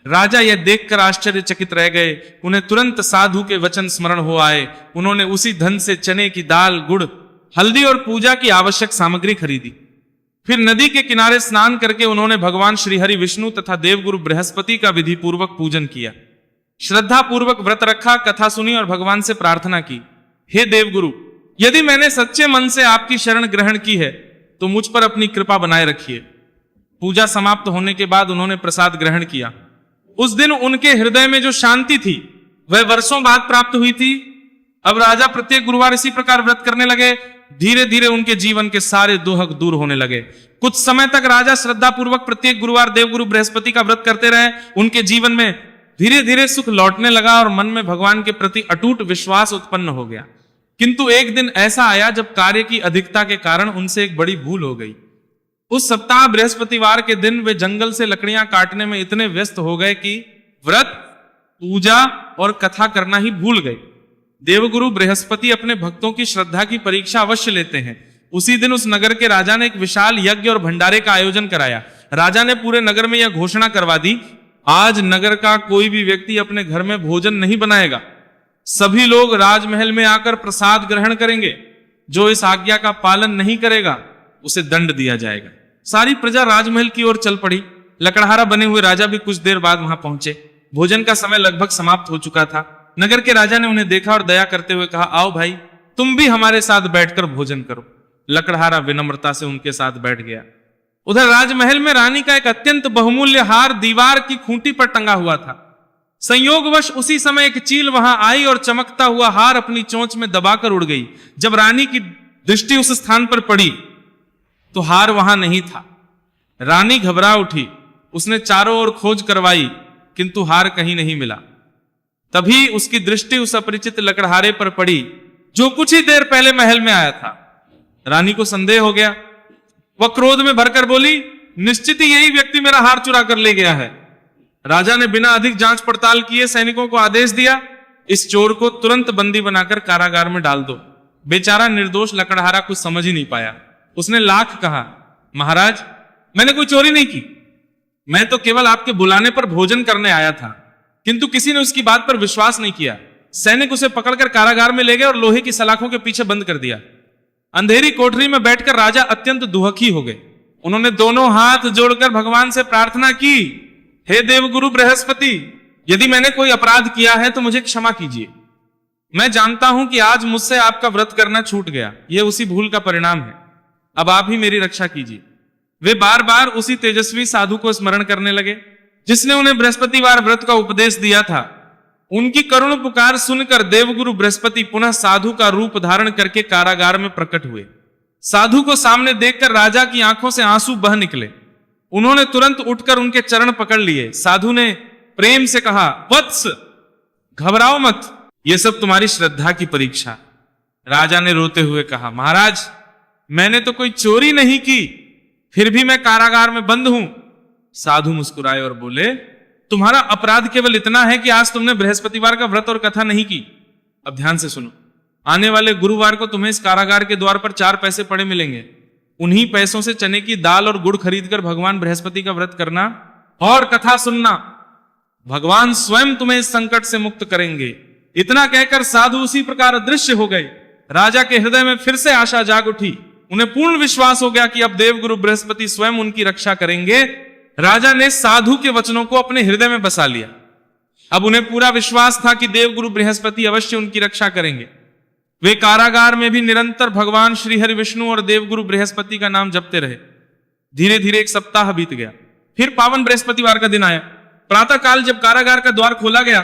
राजा यह देखकर आश्चर्यचकित रह गए। उन्हें तुरंत साधु के वचन स्मरण हो आए। उन्होंने उसी धन से चने की दाल, गुड़, हल्दी और पूजा की आवश्यक सामग्री खरीदी। फिर नदी के किनारे स्नान करके उन्होंने भगवान श्री हरि विष्णु तथा देवगुरु बृहस्पति का विधि पूर्वक पूजन किया। श्रद्धा पूर्वक व्रत रखा, कथा सुनी और भगवान से प्रार्थना की, हे देवगुरु, यदि मैंने सच्चे मन से आपकी शरण ग्रहण की है तो मुझ पर अपनी कृपा बनाए रखिए। पूजा समाप्त होने के बाद उन्होंने प्रसाद ग्रहण किया। उस दिन उनके हृदय में जो शांति थी वह वर्षों बाद प्राप्त हुई थी। अब राजा प्रत्येक गुरुवार इसी प्रकार व्रत करने लगे। धीरे धीरे उनके जीवन के सारे दुख दूर होने लगे। कुछ समय तक राजा श्रद्धा पूर्वक प्रत्येक गुरुवार देवगुरु बृहस्पति का व्रत करते रहे। उनके जीवन में धीरे धीरे सुख लौटने लगा और मन में भगवान के प्रति अटूट विश्वास उत्पन्न हो गया। किंतु एक दिन ऐसा आया जब कार्य की अधिकता के कारण उनसे एक बड़ी भूल हो गई। उस सप्ताह बृहस्पतिवार के दिन वे जंगल से लकड़ियां काटने में इतने व्यस्त हो गए कि व्रत, पूजा और कथा करना ही भूल गए। देवगुरु बृहस्पति अपने भक्तों की श्रद्धा की परीक्षा अवश्य लेते हैं। उसी दिन उस नगर के राजा ने एक विशाल यज्ञ और भंडारे का आयोजन कराया। राजा ने पूरे नगर में यह घोषणा करवा दी, आज नगर का कोई भी व्यक्ति अपने घर में भोजन नहीं बनाएगा। सभी लोग राजमहल में आकर प्रसाद ग्रहण करेंगे। जो इस आज्ञा का पालन नहीं करेगा उसे दंड दिया जाएगा। सारी प्रजा राजमहल की ओर चल पड़ी। लकड़हारा बने हुए राजा भी कुछ देर बाद वहां पहुंचे। भोजन का समय लगभग समाप्त हो चुका था। नगर के राजा ने उन्हें देखा और दया करते हुए कहा, आओ भाई, तुम भी हमारे साथ बैठकर भोजन करो। लकड़हारा विनम्रता से उनके साथ बैठ गया। उधर राजमहल में रानी का एक अत्यंत बहुमूल्य हार दीवार की खूंटी पर टंगा हुआ था। संयोगवश उसी समय एक चील वहां आई और चमकता हुआ हार अपनी चोंच में दबाकर उड़ गई। जब रानी की दृष्टि उस स्थान पर पड़ी तो हार वहां नहीं था। रानी घबरा उठी। उसने चारों ओर खोज करवाई किंतु हार कहीं नहीं मिला। तभी उसकी दृष्टि उस अपरिचित लकड़हारे पर पड़ी जो कुछ ही देर पहले महल में आया था। रानी को संदेह हो गया। वह क्रोध में भरकर बोली, निश्चित ही यही व्यक्ति मेरा हार चुरा कर ले गया है। राजा ने बिना अधिक जांच पड़ताल किए सैनिकों को आदेश दिया, इस चोर को तुरंत बंदी बनाकर कारागार में डाल दो। बेचारा निर्दोष लकड़हारा कुछ समझ ही नहीं पाया। उसने लाख कहा, महाराज, मैंने कोई चोरी नहीं की। मैं तो केवल आपके बुलाने पर भोजन करने आया था। किंतु किसी ने उसकी बात पर विश्वास नहीं किया। सैनिक उसे पकड़कर कारागार में ले गए और लोहे की सलाखों के पीछे बंद कर दिया। अंधेरी कोठरी में बैठकर राजा अत्यंत दुखी हो गए। उन्होंने दोनों हाथ जोड़कर भगवान से प्रार्थना की, हे देवगुरु बृहस्पति, यदि मैंने कोई अपराध किया है तो मुझे क्षमा कीजिए। मैं जानता हूं कि आज मुझसे आपका व्रत करना छूट गया, यह उसी भूल का परिणाम है। अब आप ही मेरी रक्षा कीजिए। वे बार बार उसी तेजस्वी साधु को स्मरण करने लगे जिसने उन्हें बृहस्पतिवार व्रत का उपदेश दिया था। उनकी करुण पुकार सुनकर देवगुरु बृहस्पति पुनः साधु का रूप धारण करके कारागार में प्रकट हुए। साधु को सामने देखकर राजा की आंखों से आंसू बह निकले। उन्होंने तुरंत उठकर उनके चरण पकड़ लिए। साधु ने प्रेम से कहा, वत्स घबराओ मत, यह सब तुम्हारी श्रद्धा की परीक्षा। राजा ने रोते हुए कहा, महाराज मैंने तो कोई चोरी नहीं की, फिर भी मैं कारागार में बंद हूं। साधु मुस्कुराए और बोले, तुम्हारा अपराध केवल इतना है कि आज तुमने बृहस्पतिवार का व्रत और कथा नहीं की। अब ध्यान से सुनो, आने वाले गुरुवार को तुम्हें इस कारागार के द्वार पर 4 पैसे पड़े मिलेंगे। उन्हीं पैसों से चने की दाल और गुड़ खरीदकर भगवान बृहस्पति का व्रत करना और कथा सुनना। भगवान स्वयं तुम्हें इस संकट से मुक्त करेंगे। इतना कहकर साधु उसी प्रकार अदृश्य हो गए। राजा के हृदय में फिर से आशा जाग उठी। उन्हें पूर्ण विश्वास हो गया कि अब देवगुरु बृहस्पति स्वयं उनकी रक्षा करेंगे। राजा ने साधु के वचनों को अपने हृदय में बसा लिया। अब उन्हें पूरा विश्वास था कि देवगुरु बृहस्पति अवश्य उनकी रक्षा करेंगे। वे कारागार में भी निरंतर भगवान श्री हरि विष्णु और देवगुरु बृहस्पति का नाम जपते रहे। धीरे धीरे 1 सप्ताह बीत गया। फिर पावन बृहस्पतिवार का दिन आया। प्रातः काल जब कारागार का द्वार खोला गया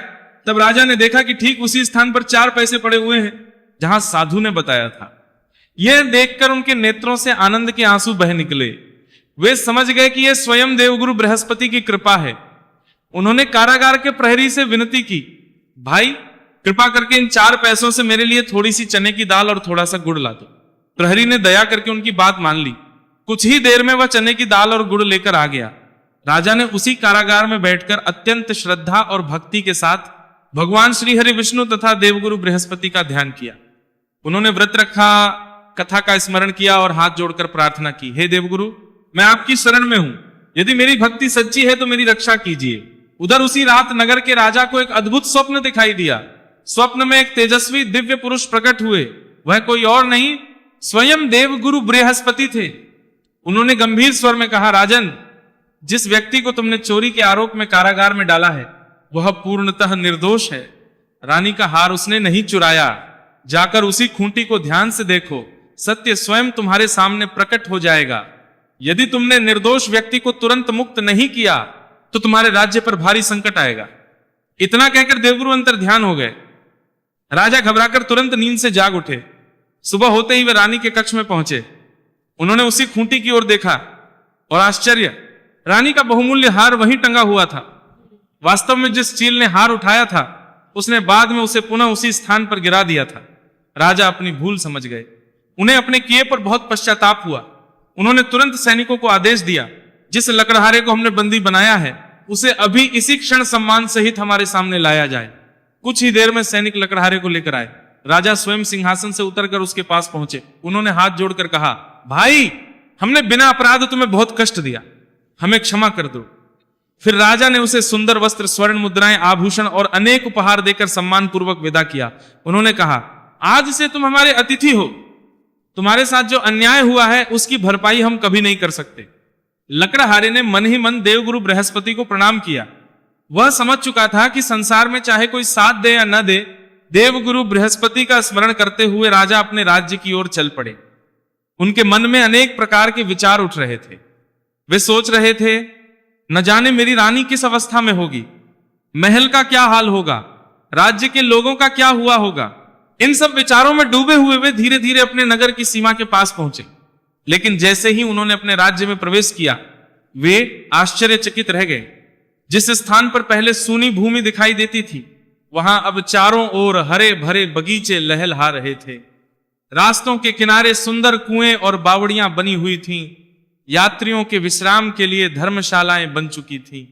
तब राजा ने देखा कि ठीक उसी स्थान पर 4 पैसे पड़े हुए हैं जहां साधु ने बताया था। यह देखकर उनके नेत्रों से आनंद के आंसू बह निकले। वे समझ गए कि यह स्वयं देवगुरु बृहस्पति की कृपा है। उन्होंने कारागार के प्रहरी से विनती की, भाई कृपा करके इन 4 पैसों से मेरे लिए थोड़ी सी चने की दाल और थोड़ा सा गुड़ ला दो। प्रहरी ने दया करके उनकी बात मान ली। कुछ ही देर में वह चने की दाल और गुड़ लेकर आ गया। राजा ने उसी कारागार में बैठकर अत्यंत श्रद्धा और भक्ति के साथ भगवान श्री हरि विष्णु तथा देवगुरु बृहस्पति का ध्यान किया। उन्होंने व्रत रखा, कथा का स्मरण किया और हाथ जोड़कर प्रार्थना की, हे देवगुरु मैं आपकी शरण में हूं। यदि मेरी भक्ति सच्ची है तो मेरी रक्षा कीजिए। उधर उसी रात नगर के राजा को एक अद्भुत स्वप्न दिखाई दिया। स्वप्न में एक तेजस्वी दिव्य पुरुष प्रकट हुए। वह कोई और नहीं, स्वयं देवगुरु बृहस्पति थे। उन्होंने गंभीर स्वर में कहा, राजन जिस व्यक्ति को तुमने चोरी के आरोप में कारागार में डाला है वह पूर्णतः निर्दोष है। रानी का हार उसने नहीं चुराया। जाकर उसी खूंटी को ध्यान से देखो, सत्य स्वयं तुम्हारे सामने प्रकट हो जाएगा। यदि तुमने निर्दोष व्यक्ति को तुरंत मुक्त नहीं किया तो तुम्हारे राज्य पर भारी संकट आएगा। इतना कहकर देवगुरु अंतर ध्यान हो गए। राजा घबराकर तुरंत नींद से जाग उठे। सुबह होते ही वे रानी के कक्ष में पहुंचे। उन्होंने उसी खूंटी की ओर देखा और आश्चर्य, रानी का बहुमूल्य हार वहीं टंगा हुआ था। वास्तव में जिस चील ने हार उठाया था उसने बाद में उसे पुनः उसी स्थान पर गिरा दिया था। राजा अपनी भूल समझ गए। उन्हें अपने किए पर बहुत पश्चाताप हुआ। उन्होंने तुरंत सैनिकों को आदेश दिया, जिस लकड़हारे को हमने बंदी बनाया है उसे अभी इसी क्षण सम्मान सहित हमारे सामने लाया जाए। कुछ ही देर में सैनिक लकड़हारे को लेकर आए। राजा स्वयं सिंहासन से उतरकर उसके पास पहुंचे। उन्होंने हाथ जोड़कर कहा, भाई हमने बिना अपराध तुम्हें बहुत कष्ट दिया, हमें क्षमा कर दो। फिर राजा ने उसे सुंदर वस्त्र, स्वर्ण मुद्राएं, आभूषण और अनेक उपहार देकर सम्मान पूर्वक विदा किया। उन्होंने कहा, आज से तुम हमारे अतिथि हो। तुम्हारे साथ जो अन्याय हुआ है उसकी भरपाई हम कभी नहीं कर सकते। लकड़हारे ने मन ही मन देवगुरु बृहस्पति को प्रणाम किया। वह समझ चुका था कि संसार में चाहे कोई साथ दे या न दे, देवगुरु बृहस्पति का स्मरण करते हुए राजा अपने राज्य की ओर चल पड़े। उनके मन में अनेक प्रकार के विचार उठ रहे थे। वे सोच रहे थे, न जाने मेरी रानी किस अवस्था में होगी, महल का क्या हाल होगा, राज्य के लोगों का क्या हुआ होगा। इन सब विचारों में डूबे हुए वे धीरे धीरे अपने नगर की सीमा के पास पहुंचे। लेकिन जैसे ही उन्होंने अपने राज्य में प्रवेश किया वे आश्चर्यचकित रह गए। जिस स्थान पर पहले सूनी भूमि दिखाई देती थी वहां अब चारों ओर हरे भरे बगीचे लहलहा रहे थे। रास्तों के किनारे सुंदर कुएं और बावड़ियां बनी हुई थीं। यात्रियों के विश्राम के लिए धर्मशालाएं बन चुकी थीं।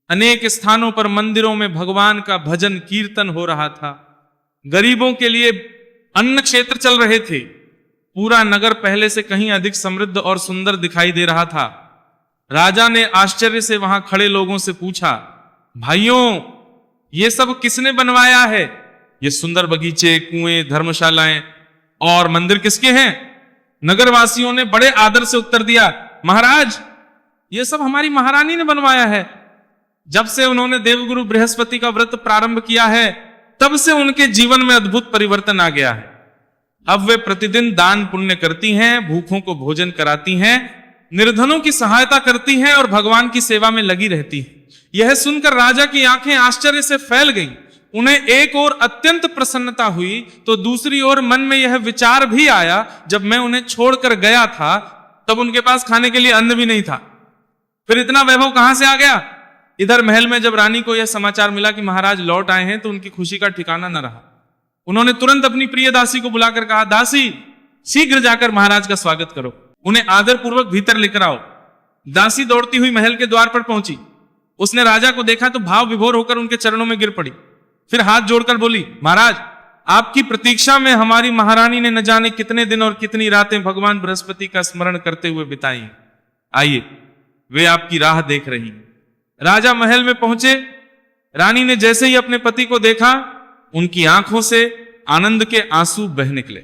अनेक स्थानों पर मंदिरों में भगवान का भजन कीर्तन हो रहा था। गरीबों के लिए अन्न क्षेत्र चल रहे थे। पूरा नगर पहले से कहीं अधिक समृद्ध और सुंदर दिखाई दे रहा था। राजा ने आश्चर्य से वहां खड़े लोगों से पूछा, भाइयों ये सब किसने बनवाया है? ये सुंदर बगीचे, कुएं, धर्मशालाएं और मंदिर किसके हैं? नगरवासियों ने बड़े आदर से उत्तर दिया, महाराज ये सब हमारी महारानी ने बनवाया है। जब से उन्होंने देवगुरु बृहस्पति का व्रत प्रारंभ किया है तब से उनके जीवन में अद्भुत परिवर्तन आ गया है। अब वे प्रतिदिन दान पुण्य करती हैं, भूखों को भोजन कराती हैं, निर्धनों की सहायता करती हैं और भगवान की सेवा में लगी रहती हैं। यह सुनकर राजा की आंखें आश्चर्य से फैल गईं। उन्हें एक ओर अत्यंत प्रसन्नता हुई तो दूसरी ओर मन में यह विचार भी आया, जब मैं उन्हें छोड़कर गया था तब उनके पास खाने के लिए अन्न भी नहीं था, फिर इतना वैभव कहां से आ गया। इधर महल में जब रानी को यह समाचार मिला कि महाराज लौट आए हैं तो उनकी खुशी का ठिकाना न रहा। उन्होंने तुरंत अपनी प्रिय दासी को बुलाकर कहा, दासी शीघ्र जाकर महाराज का स्वागत करो, उन्हें आदर पूर्वक भीतर लेकर आओ। दासी दौड़ती हुई महल के द्वार पर पहुंची। उसने राजा को देखा तो भाव विभोर होकर उनके चरणों में गिर पड़ी, फिर हाथ जोड़कर बोली, महाराज आपकी प्रतीक्षा में हमारी महारानी ने न जाने कितने दिन और कितनी रातें भगवान बृहस्पति का स्मरण करते हुए बिताई। आइए, वे आपकी राह देख रही हैं। राजा महल में पहुंचे। रानी ने जैसे ही अपने पति को देखा, उनकी आंखों से आनंद के आंसू बह निकले।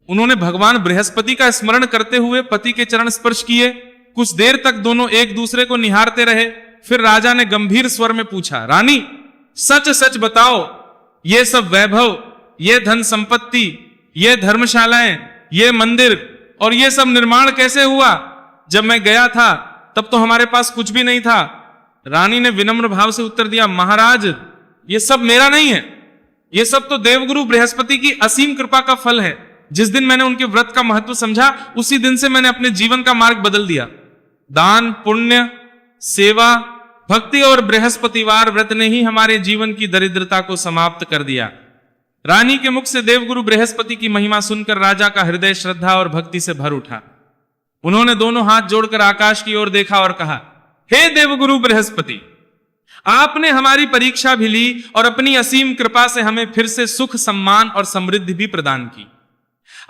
उन्होंने भगवान बृहस्पति का स्मरण करते हुए पति के चरण स्पर्श किए। कुछ देर तक दोनों एक दूसरे को निहारते रहे। फिर राजा ने गंभीर स्वर में पूछा, रानी सच सच बताओ, ये सब वैभव, ये धन संपत्ति, ये धर्मशालाएं, ये मंदिर और ये सब निर्माण कैसे हुआ? जब मैं गया था तब तो हमारे पास कुछ भी नहीं था। रानी ने विनम्र भाव से उत्तर दिया, महाराज ये सब मेरा नहीं है, ये सब तो देवगुरु बृहस्पति की असीम कृपा का फल है। जिस दिन मैंने उनके व्रत का महत्व समझा, उसी दिन से मैंने अपने जीवन का मार्ग बदल दिया। दान, पुण्य, सेवा, भक्ति और बृहस्पतिवार व्रत ने ही हमारे जीवन की दरिद्रता को समाप्त कर दिया। रानी के मुख से देवगुरु बृहस्पति की महिमा सुनकर राजा का हृदय श्रद्धा और भक्ति से भर उठा। उन्होंने दोनों हाथ जोड़कर आकाश की ओर देखा और कहा, हे देवगुरु बृहस्पति, आपने हमारी परीक्षा भी ली और अपनी असीम कृपा से हमें फिर से सुख, सम्मान और समृद्धि भी प्रदान की।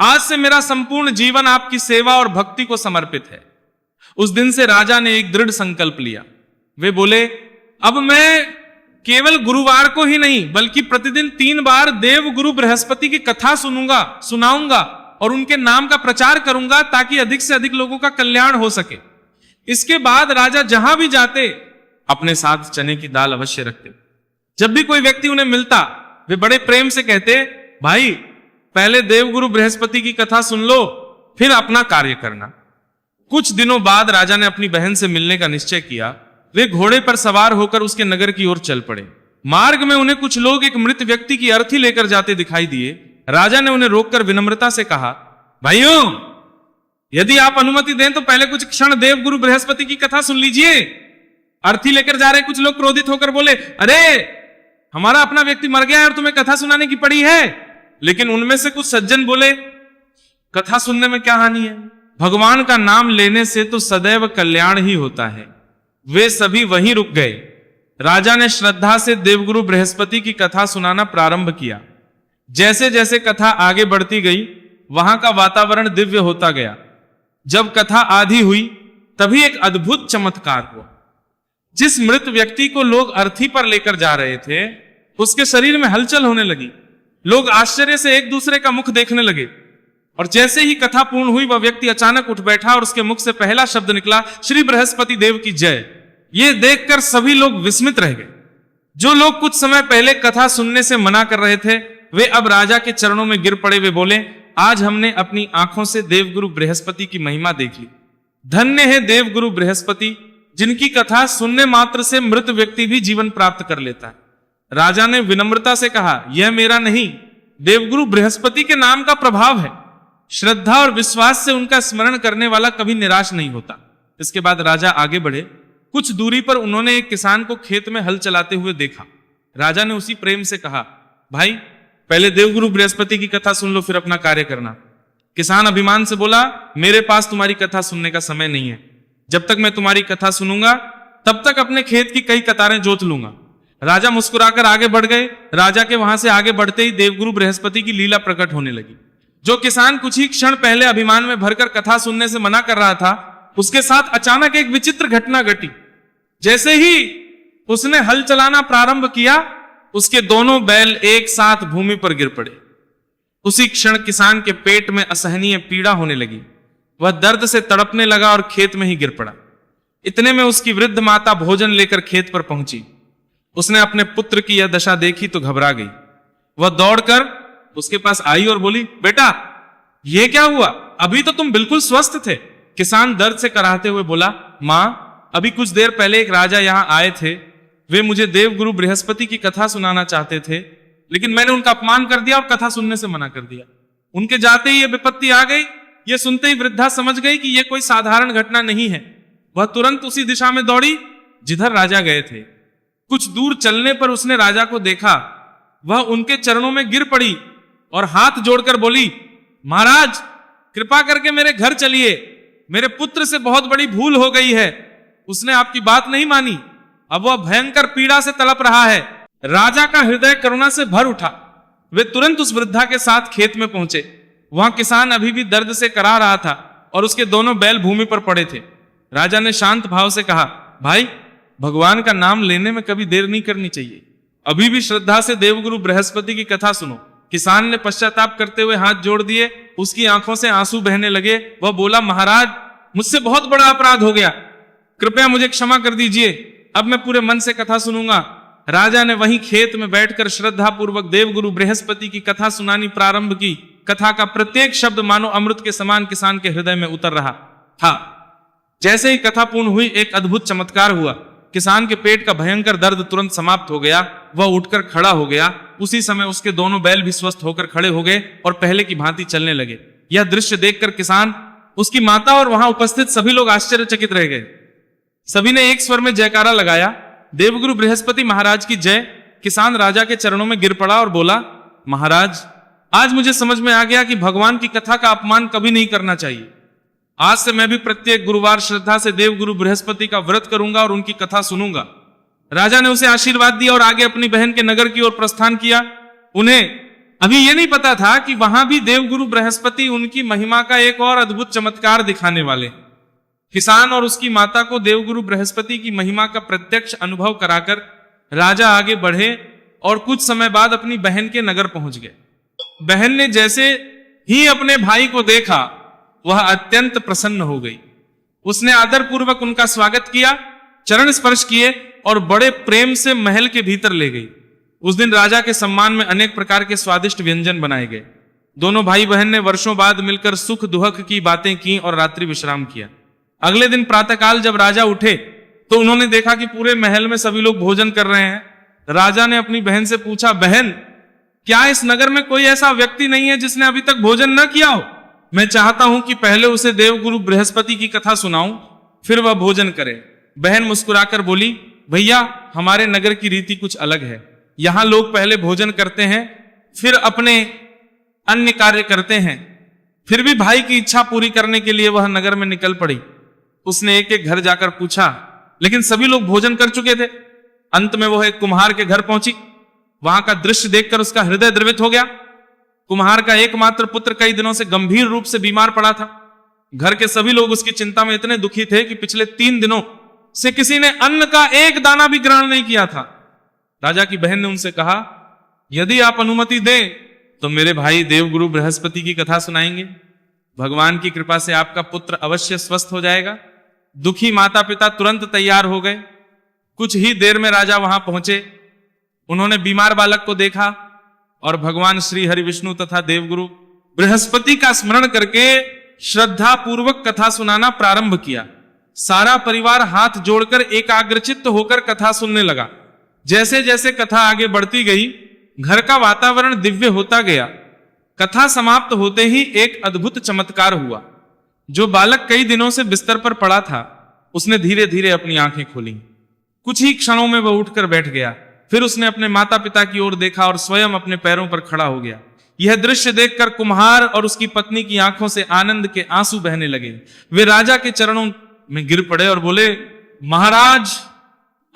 आज से मेरा संपूर्ण जीवन आपकी सेवा और भक्ति को समर्पित है। उस दिन से राजा ने एक दृढ़ संकल्प लिया। वे बोले, अब मैं केवल गुरुवार को ही नहीं बल्कि प्रतिदिन 3 बार देव गुरु बृहस्पति की कथा सुनाऊंगा और उनके नाम का प्रचार करूंगा ताकि अधिक से अधिक लोगों का कल्याण हो सके। इसके बाद राजा जहां भी जाते अपने साथ चने की दाल अवश्य रखते। जब भी कोई व्यक्ति उन्हें मिलता, वे बड़े प्रेम से कहते, भाई पहले देवगुरु बृहस्पति की कथा सुन लो, फिर अपना कार्य करना। कुछ दिनों बाद राजा ने अपनी बहन से मिलने का निश्चय किया। वे घोड़े पर सवार होकर उसके नगर की ओर चल पड़े। मार्ग में उन्हें कुछ लोग एक मृत व्यक्ति की अर्थी लेकर जाते दिखाई दिए। राजा ने उन्हें रोककर विनम्रता से कहा, भाइयों यदि आप अनुमति दें तो पहले कुछ क्षण देवगुरु बृहस्पति की कथा सुन लीजिए। अर्थी लेकर जा रहे कुछ लोग क्रोधित होकर बोले, अरे हमारा अपना व्यक्ति मर गया है और तुम्हें कथा सुनाने की पड़ी है। लेकिन उनमें से कुछ सज्जन बोले, कथा सुनने में क्या हानि है, भगवान का नाम लेने से तो सदैव कल्याण ही होता है। वे सभी वहीं रुक गए। राजा ने श्रद्धा से देवगुरु बृहस्पति की कथा सुनाना प्रारंभ किया। जैसे जैसे कथा आगे बढ़ती गई, वहां का वातावरण दिव्य होता गया। जब कथा आधी हुई, तभी एक अद्भुत चमत्कार हुआ। जिस मृत व्यक्ति को लोग अर्थी पर लेकर जा रहे थे, उसके शरीर में हलचल होने लगी। लोग आश्चर्य से एक दूसरे का मुख देखने लगे और जैसे ही कथा पूर्ण हुई, वह व्यक्ति अचानक उठ बैठा और उसके मुख से पहला शब्द निकला, श्री बृहस्पति देव की जय। यह देखकर सभी लोग विस्मित रह गए। जो लोग कुछ समय पहले कथा सुनने से मना कर रहे थे, वे अब राजा के चरणों में गिर पड़े। वे बोले, आज हमने अपनी आंखों से देवगुरु बृहस्पति की महिमा देख ली। धन्य है देवगुरु बृहस्पति, जिनकी कथा सुनने मात्र से मृत व्यक्ति भी जीवन प्राप्त कर लेता है। राजा ने विनम्रता से कहा, यह मेरा नहीं, देवगुरु बृहस्पति के नाम का प्रभाव है। श्रद्धा और विश्वास से उनका स्मरण करने वाला कभी निराश नहीं होता। इसके बाद राजा आगे बढ़े। कुछ दूरी पर उन्होंने एक किसान को खेत में हल चलाते हुए देखा। राजा ने उसी प्रेम से कहा, भाई पहले देवगुरु बृहस्पति की कथा सुन लो, फिर अपना कार्य करना। किसान अभिमान से बोला, मेरे पास तुम्हारी कथा सुनने का समय नहीं है। जब तक मैं तुम्हारी कथा सुनूंगा तब तक अपने खेत की कई कतारें जोत लूंगा। राजा मुस्कुराकर आगे बढ़ गए। राजा के वहां से आगे बढ़ते ही देवगुरु बृहस्पति की लीला प्रकट होने लगी। जो किसान कुछ ही क्षण पहले अभिमान में भरकर कथा सुनने से मना कर रहा था, उसके साथ अचानक एक विचित्र घटना घटी। जैसे ही उसने हल चलाना प्रारंभ किया, उसके दोनों बैल एक साथ भूमि पर गिर पड़े। उसी क्षण किसान के पेट में असहनीय पीड़ा होने लगी। वह दर्द से तड़पने लगा और खेत में ही गिर पड़ा। इतने में उसकी वृद्ध माता भोजन लेकर खेत पर पहुंची। उसने अपने पुत्र की यह दशा देखी तो घबरा गई। वह दौड़कर उसके पास आई और बोली, बेटा ये क्या हुआ? अभी तो तुम बिल्कुल स्वस्थ थे। किसान दर्द से कराहते हुए बोला, मां, अभी कुछ देर पहले एक राजा यहां आए थे। वे मुझे देवगुरु बृहस्पति की कथा सुनाना चाहते थे, लेकिन मैंने उनका अपमान कर दिया और कथा सुनने से मना कर दिया। उनके जाते ही ये विपत्ति आ गई। ये सुनते ही वृद्धा समझ गई कि यह कोई साधारण घटना नहीं है। वह तुरंत उसी दिशा में दौड़ी जिधर राजा गए थे। कुछ दूर चलने पर उसने राजा को देखा। वह उनके चरणों में गिर पड़ी और हाथ जोड़कर बोली, महाराज कृपा करके मेरे घर चलिए। मेरे पुत्र से बहुत बड़ी भूल हो गई है। उसने आपकी बात नहीं मानी। अब वह भयंकर पीड़ा से तड़प रहा है। राजा का हृदय करुणा से भर उठा। वे तुरंत उस वृद्धा के साथ खेत में पहुंचे। वहां किसान अभी भी दर्द से करा रहा था और उसके दोनों बैल भूमि पर पड़े थे। राजा ने शांत भाव से कहा, भाई, भगवान का नाम लेने में कभी देर नहीं करनी चाहिए। अभी भी श्रद्धा से देवगुरु बृहस्पति की कथा सुनो। किसान ने पश्चाताप करते हुए हाथ जोड़ दिए। उसकी आंखों से आंसू बहने लगे। वह बोला, महाराज, मुझसे बहुत बड़ा अपराध हो गया। कृपया मुझे क्षमा कर दीजिए। अब मैं पूरे मन से कथा सुनूंगा। राजा ने वहीं खेत में बैठकर श्रद्धा पूर्वक देवगुरु बृहस्पति की कथा सुनानी प्रारंभ की। कथा का प्रत्येक शब्द मानो अमृत के समान किसान के हृदय में उतर रहा था। जैसे ही कथा पूर्ण हुई, एक अद्भुत चमत्कार हुआ। किसान के पेट का भयंकर दर्द तुरंत समाप्त हो गया। वह उठकर खड़ा हो गया। उसी समय उसके दोनों बैल भी स्वस्थ होकर खड़े हो गए और पहले की भांति चलने लगे। यह दृश्य देखकर किसान, उसकी माता और वहां उपस्थित सभी लोग आश्चर्यचकित रह गए। सभी ने एक स्वर में जयकारा लगाया, देवगुरु बृहस्पति महाराज की जय। किसान राजा के चरणों में गिर पड़ा और बोला, महाराज, आज मुझे समझ में आ गया कि भगवान की कथा का अपमान कभी नहीं करना चाहिए। आज से मैं भी प्रत्येक गुरुवार श्रद्धा से देवगुरु बृहस्पति का व्रत करूंगा और उनकी कथा सुनूंगा। राजा ने उसे आशीर्वाद दिया और आगे अपनी बहन के नगर की ओर प्रस्थान किया। उन्हें अभी यह नहीं पता था कि वहां भी देवगुरु बृहस्पति उनकी महिमा का एक और अद्भुत चमत्कार दिखाने वाले। किसान और उसकी माता को देवगुरु बृहस्पति की महिमा का प्रत्यक्ष अनुभव कराकर राजा आगे बढ़े और कुछ समय बाद अपनी बहन के नगर पहुंच गए। बहन ने जैसे ही अपने भाई को देखा, वह अत्यंत प्रसन्न हो गई। उसने आदर पूर्वक उनका स्वागत किया, चरण स्पर्श किए और बड़े प्रेम से महल के भीतर ले गई। उस दिन राजा के सम्मान में अनेक प्रकार के स्वादिष्ट व्यंजन बनाए गए। दोनों भाई बहन ने वर्षों बाद मिलकर सुख दुहक की बातें की और रात्रि विश्राम किया। अगले दिन प्रातःकाल जब राजा उठे तो उन्होंने देखा कि पूरे महल में सभी लोग भोजन कर रहे हैं। राजा ने अपनी बहन से पूछा, बहन, क्या इस नगर में कोई ऐसा व्यक्ति नहीं है जिसने अभी तक भोजन न किया हो? मैं चाहता हूं कि पहले उसे देवगुरु बृहस्पति की कथा सुनाऊं, फिर वह भोजन करे। बहन मुस्कुराकर बोली, भैया, हमारे नगर की रीति कुछ अलग है। यहां लोग पहले भोजन करते हैं, फिर अपने अन्य कार्य करते हैं। फिर भी भाई की इच्छा पूरी करने के लिए वह नगर में निकल पड़ी। उसने एक एक घर जाकर पूछा, लेकिन सभी लोग भोजन कर चुके थे। अंत में वह एक कुम्हार के घर पहुंची। वहां का दृश्य देखकर उसका हृदय द्रवित हो गया। कुम्हार का एकमात्र पुत्र कई दिनों से गंभीर रूप से बीमार पड़ा था। घर के सभी लोग उसकी चिंता में इतने दुखी थे कि पिछले 3 दिनों से किसी ने अन्न का एक दाना भी ग्रहण नहीं किया था। राजा की बहन ने उनसे कहा, यदि आप अनुमति दें तो मेरे भाई देवगुरु बृहस्पति की कथा सुनाएंगे। भगवान की कृपा से आपका पुत्र अवश्य स्वस्थ हो जाएगा। दुखी माता पिता तुरंत तैयार हो गए। कुछ ही देर में राजा वहां पहुंचे। उन्होंने बीमार बालक को देखा और भगवान श्री हरि विष्णु तथा देवगुरु बृहस्पति का स्मरण करके श्रद्धा पूर्वक कथा सुनाना प्रारंभ किया। सारा परिवार हाथ जोड़कर एकाग्रचित्त होकर कथा सुनने लगा। जैसे जैसे कथा आगे बढ़ती गई, घर का वातावरण दिव्य होता गया। कथा समाप्त होते ही एक अद्भुत चमत्कार हुआ। जो बालक कई दिनों से बिस्तर पर पड़ा था, उसने धीरे धीरे अपनी आंखें खोली। कुछ ही क्षणों में वह उठकर बैठ गया। फिर उसने अपने माता पिता की ओर देखा और स्वयं अपने पैरों पर खड़ा हो गया। यह दृश्य देखकर कुम्हार और उसकी पत्नी की आंखों से आनंद के आंसू बहने लगे। वे राजा के चरणों में गिर पड़े और बोले, महाराज,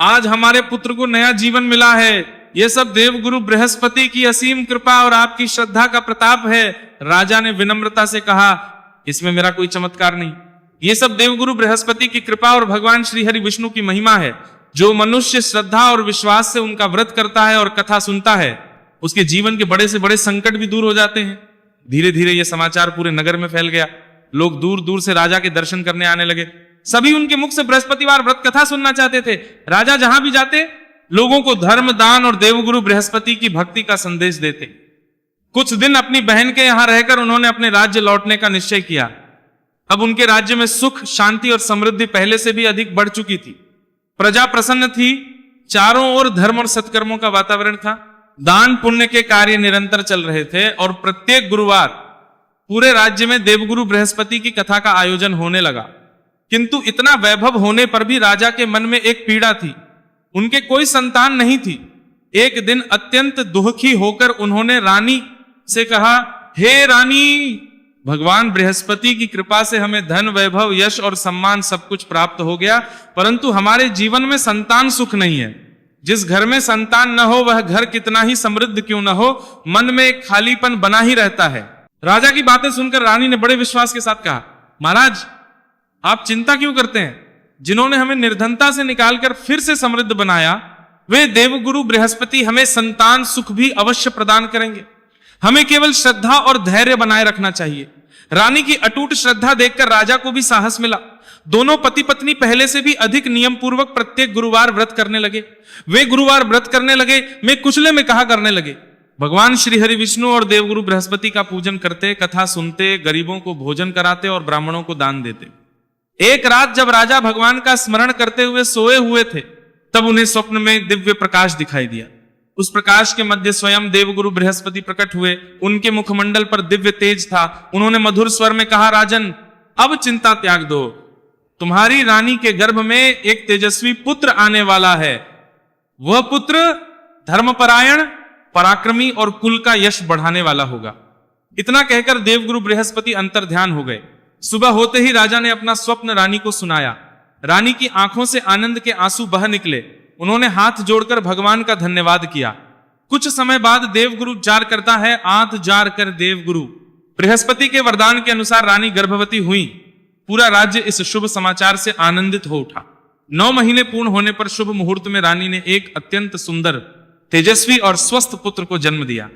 आज हमारे पुत्र को नया जीवन मिला है। यह सब देवगुरु बृहस्पति की असीम कृपा और आपकी श्रद्धा का प्रताप है। राजा ने विनम्रता से कहा, इसमें मेरा कोई चमत्कार नहीं। यह सब देवगुरु बृहस्पति की कृपा और भगवान श्री हरि विष्णु की महिमा है। जो मनुष्य श्रद्धा और विश्वास से उनका व्रत करता है और कथा सुनता है, उसके जीवन के बड़े से बड़े संकट भी दूर हो जाते हैं। धीरे धीरे यह समाचार पूरे नगर में फैल गया। लोग दूर दूर से राजा के दर्शन करने आने लगे। सभी उनके मुख से बृहस्पतिवार व्रत कथा सुनना चाहते थे। राजा जहां भी जाते लोगों को धर्म, दान और देवगुरु बृहस्पति की भक्ति का संदेश देते। कुछ दिन अपनी बहन के यहां रहकर उन्होंने अपने राज्य लौटने का निश्चय किया। अब उनके राज्य में सुख, शांति और समृद्धि पहले से भी अधिक बढ़ चुकी थी। प्रजा प्रसन्न थी, चारों ओर धर्म और सत्कर्मों का वातावरण था, दान पुण्य के कार्य निरंतर चल रहे थे और प्रत्येक गुरुवार पूरे राज्य में देवगुरु बृहस्पति की कथा का आयोजन होने लगा। किंतु इतना वैभव होने पर भी राजा के मन में एक पीड़ा थी। उनके कोई संतान नहीं थी। एक दिन अत्यंत दुखी होकर उन्होंने रानी से कहा, हे रानी, भगवान बृहस्पति की कृपा से हमें धन, वैभव, यश और सम्मान सब कुछ प्राप्त हो गया, परंतु हमारे जीवन में संतान सुख नहीं है। जिस घर में संतान न हो वह घर कितना ही समृद्ध क्यों न हो, मन में एक खालीपन बना ही रहता है। राजा की बातें सुनकर रानी ने बड़े विश्वास के साथ कहा, महाराज आप चिंता क्यों करते हैं? जिन्होंने हमें निर्धनता से निकालकर फिर से समृद्ध बनाया, वे देवगुरु बृहस्पति हमें संतान सुख भी अवश्य प्रदान करेंगे। हमें केवल श्रद्धा और धैर्य बनाए रखना चाहिए। रानी की अटूट श्रद्धा देखकर राजा को भी साहस मिला। दोनों पति पत्नी पहले से भी अधिक नियम पूर्वक प्रत्येक गुरुवार व्रत करने लगे। वे गुरुवार व्रत करने लगे, मैं कुचले में कहा करने लगे। भगवान श्री हरि विष्णु और देवगुरु बृहस्पति का पूजन करते, कथा सुनते, गरीबों को भोजन कराते और ब्राह्मणों को दान देते। एक रात जब राजा भगवान का स्मरण करते हुए सोए हुए थे, तब उन्हें स्वप्न में दिव्य प्रकाश दिखाई दिया। उस प्रकाश के मध्य स्वयं देवगुरु बृहस्पति प्रकट हुए। उनके मुखमंडल पर दिव्य तेज था। उन्होंने मधुर स्वर में कहा, राजन अब चिंता त्याग दो, तुम्हारी रानी के गर्भ में एक तेजस्वी पुत्र आने वाला है। वह पुत्र धर्मपरायण, पराक्रमी और कुल का यश बढ़ाने वाला होगा। इतना कहकर देवगुरु बृहस्पति अंतर ध्यान हो गए। सुबह होते ही राजा ने अपना स्वप्न रानी को सुनाया। रानी की आंखों से आनंद के आंसू बह निकले। उन्होंने हाथ जोड़कर भगवान का धन्यवाद किया। कुछ समय बाद देवगुरु जार करता है, आंत जार कर देवगुरु। बृहस्पति के वरदान के अनुसार रानी गर्भवती हुई। पूरा राज्य इस शुभ समाचार से आनंदित हो उठा। 9 महीने पूर्ण होने पर शुभ मुहूर्त में रानी ने एक अत्यंत सुंदर, तेजस्वी और स्वस्थ पुत्र को जन्म दिया।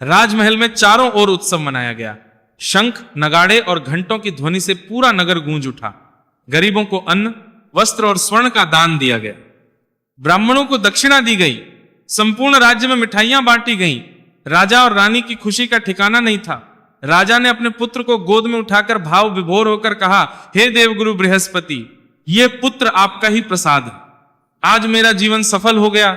राजमहल में चारों ओर उत्सव मनाया गया। शंख, नगाड़े और घंटों की ध्वनि से पूरा नगर गूंज उठा। गरीबों को अन्न, वस्त्र और स्वर्ण का दान दिया गया। ब्राह्मणों को दक्षिणा दी गई। संपूर्ण राज्य में मिठाइयां बांटी गईं। राजा और रानी की खुशी का ठिकाना नहीं था। राजा ने अपने पुत्र को गोद में उठाकर भाव विभोर होकर कहा, हे देवगुरु बृहस्पति, ये पुत्र आपका ही प्रसाद है। आज मेरा जीवन सफल हो गया।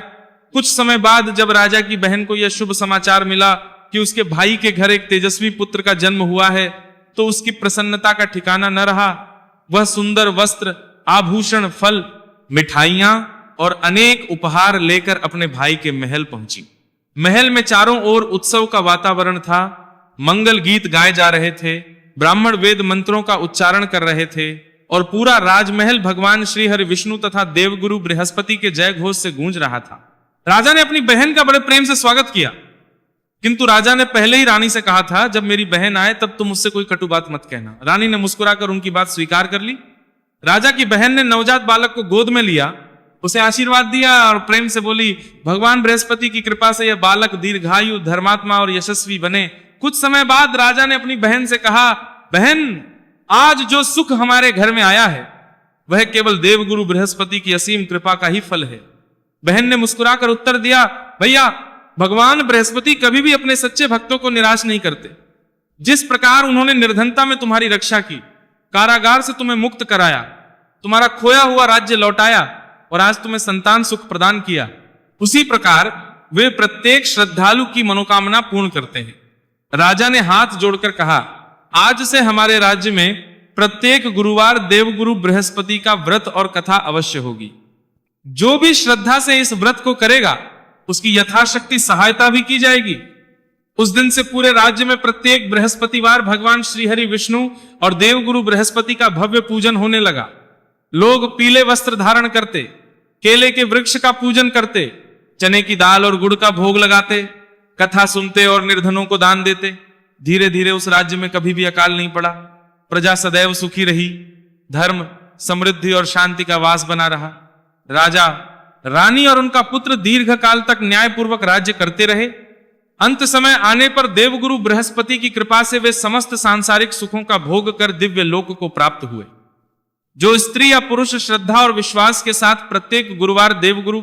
कुछ समय बाद जब राजा की बहन को यह शुभ समाचार मिला कि उसके भाई के घर एक तेजस्वी पुत्र का जन्म हुआ है, तो उसकी प्रसन्नता का ठिकाना न रहा। वह सुंदर वस्त्र, आभूषण, फल, मिठाइयां और अनेक उपहार लेकर अपने भाई के महल पहुंची। महल में चारों ओर उत्सव का वातावरण था। मंगल गीत गाए जा रहे थे। ब्राह्मण वेद मंत्रों का उच्चारण कर रहे थे और पूरा राजमहल भगवान श्री हरि विष्णु तथा देवगुरु बृहस्पति के जय घोष से गूंज रहा था। राजा ने अपनी बहन का बड़े प्रेम से स्वागत किया, किंतु राजा ने पहले ही रानी से कहा था, जब मेरी बहन आए तब तुम मुझसे कोई कटु बात मत कहना। रानी ने मुस्कुराकर उनकी बात स्वीकार कर ली। राजा की बहन ने नवजात बालक को गोद में लिया, उसे आशीर्वाद दिया और प्रेम से बोली, भगवान बृहस्पति की कृपा से यह बालक दीर्घायु, धर्मात्मा और यशस्वी बने। कुछ समय बाद राजा ने अपनी बहन से कहा, बहन, आज जो सुख हमारे घर में आया है वह केवल देवगुरु बृहस्पति की असीम कृपा का ही फल है। बहन ने मुस्कुराकर उत्तर दिया, भैया, भगवान बृहस्पति कभी भी अपने सच्चे भक्तों को निराश नहीं करते। जिस प्रकार उन्होंने निर्धनता में तुम्हारी रक्षा की, कारागार से तुम्हें मुक्त कराया, तुम्हारा खोया हुआ राज्य लौटाया और आज तुम्हें संतान सुख प्रदान किया, उसी प्रकार वे प्रत्येक श्रद्धालु की मनोकामना पूर्ण करते हैं। राजा ने हाथ जोड़कर कहा, आज से हमारे राज्य में प्रत्येक गुरुवार देवगुरु बृहस्पति का व्रत और कथा अवश्य होगी। जो भी श्रद्धा से इस व्रत को करेगा उसकी यथाशक्ति सहायता भी की जाएगी। उस दिन से पूरे राज्य में प्रत्येक बृहस्पतिवार भगवान श्री हरि विष्णु और देवगुरु बृहस्पति का भव्य पूजन होने लगा। लोग पीले वस्त्र धारण करते, केले के वृक्ष का पूजन करते, चने की दाल और गुड़ का भोग लगाते, कथा सुनते और निर्धनों को दान देते। धीरे धीरे उस राज्य में कभी भी अकाल नहीं पड़ा। प्रजा सदैव सुखी रही। धर्म, समृद्धि और शांति का वास बना रहा। राजा, रानी और उनका पुत्र दीर्घ काल तक न्यायपूर्वक राज्य करते रहे। अंत समय आने पर देवगुरु बृहस्पति की कृपा से वे समस्त सांसारिक सुखों का भोग कर दिव्य लोक को प्राप्त हुए। जो स्त्री या पुरुष श्रद्धा और विश्वास के साथ प्रत्येक गुरुवार देवगुरु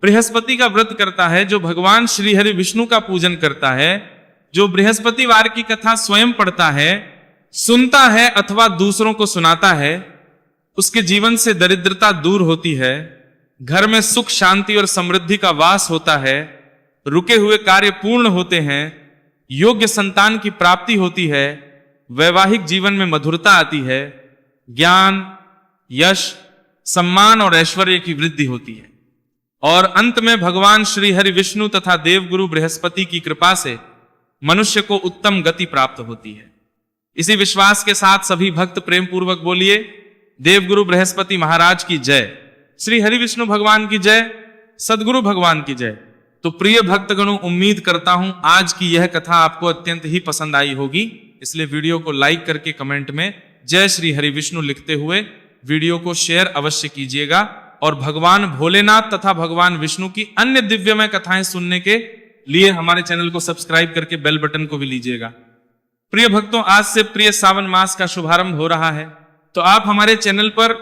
बृहस्पति का व्रत करता है, जो भगवान श्री हरि विष्णु का पूजन करता है, जो बृहस्पतिवार की कथा स्वयं पढ़ता है, सुनता है अथवा दूसरों को सुनाता है, उसके जीवन से दरिद्रता दूर होती है, घर में सुख शांति और समृद्धि का वास होता है, रुके हुए कार्य पूर्ण होते हैं, योग्य संतान की प्राप्ति होती है, वैवाहिक जीवन में मधुरता आती है, ज्ञान, यश, सम्मान और ऐश्वर्य की वृद्धि होती है, और अंत में भगवान श्री हरि विष्णु तथा देवगुरु बृहस्पति की कृपा से मनुष्य को उत्तम गति प्राप्त होती है। इसी विश्वास के साथ सभी भक्त प्रेम पूर्वक बोलिए, देवगुरु बृहस्पति महाराज की जय, श्री हरि विष्णु भगवान की जय, सदगुरु भगवान की जय। तो प्रिय भक्तगणों, उम्मीद करता हूं आज की यह कथा आपको अत्यंत ही पसंद आई होगी, इसलिए वीडियो को लाइक करके कमेंट में जय श्री हरि विष्णु लिखते हुए वीडियो को शेयर अवश्य कीजिएगा, और भगवान भोलेनाथ तथा भगवान विष्णु की अन्य दिव्यमय कथाएं सुनने के लिए हमारे चैनल को सब्सक्राइब करके बेल बटन को भी लीजिएगा। प्रिय भक्तों, आज से प्रिय सावन मास का शुभारंभ हो रहा है, तो आप हमारे चैनल पर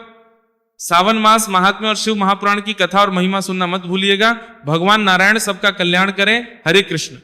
सावन मास महात्म्य और शिव महापुराण की कथा और महिमा सुनना मत भूलिएगा। भगवान नारायण सबका कल्याण करें। हरे कृष्ण।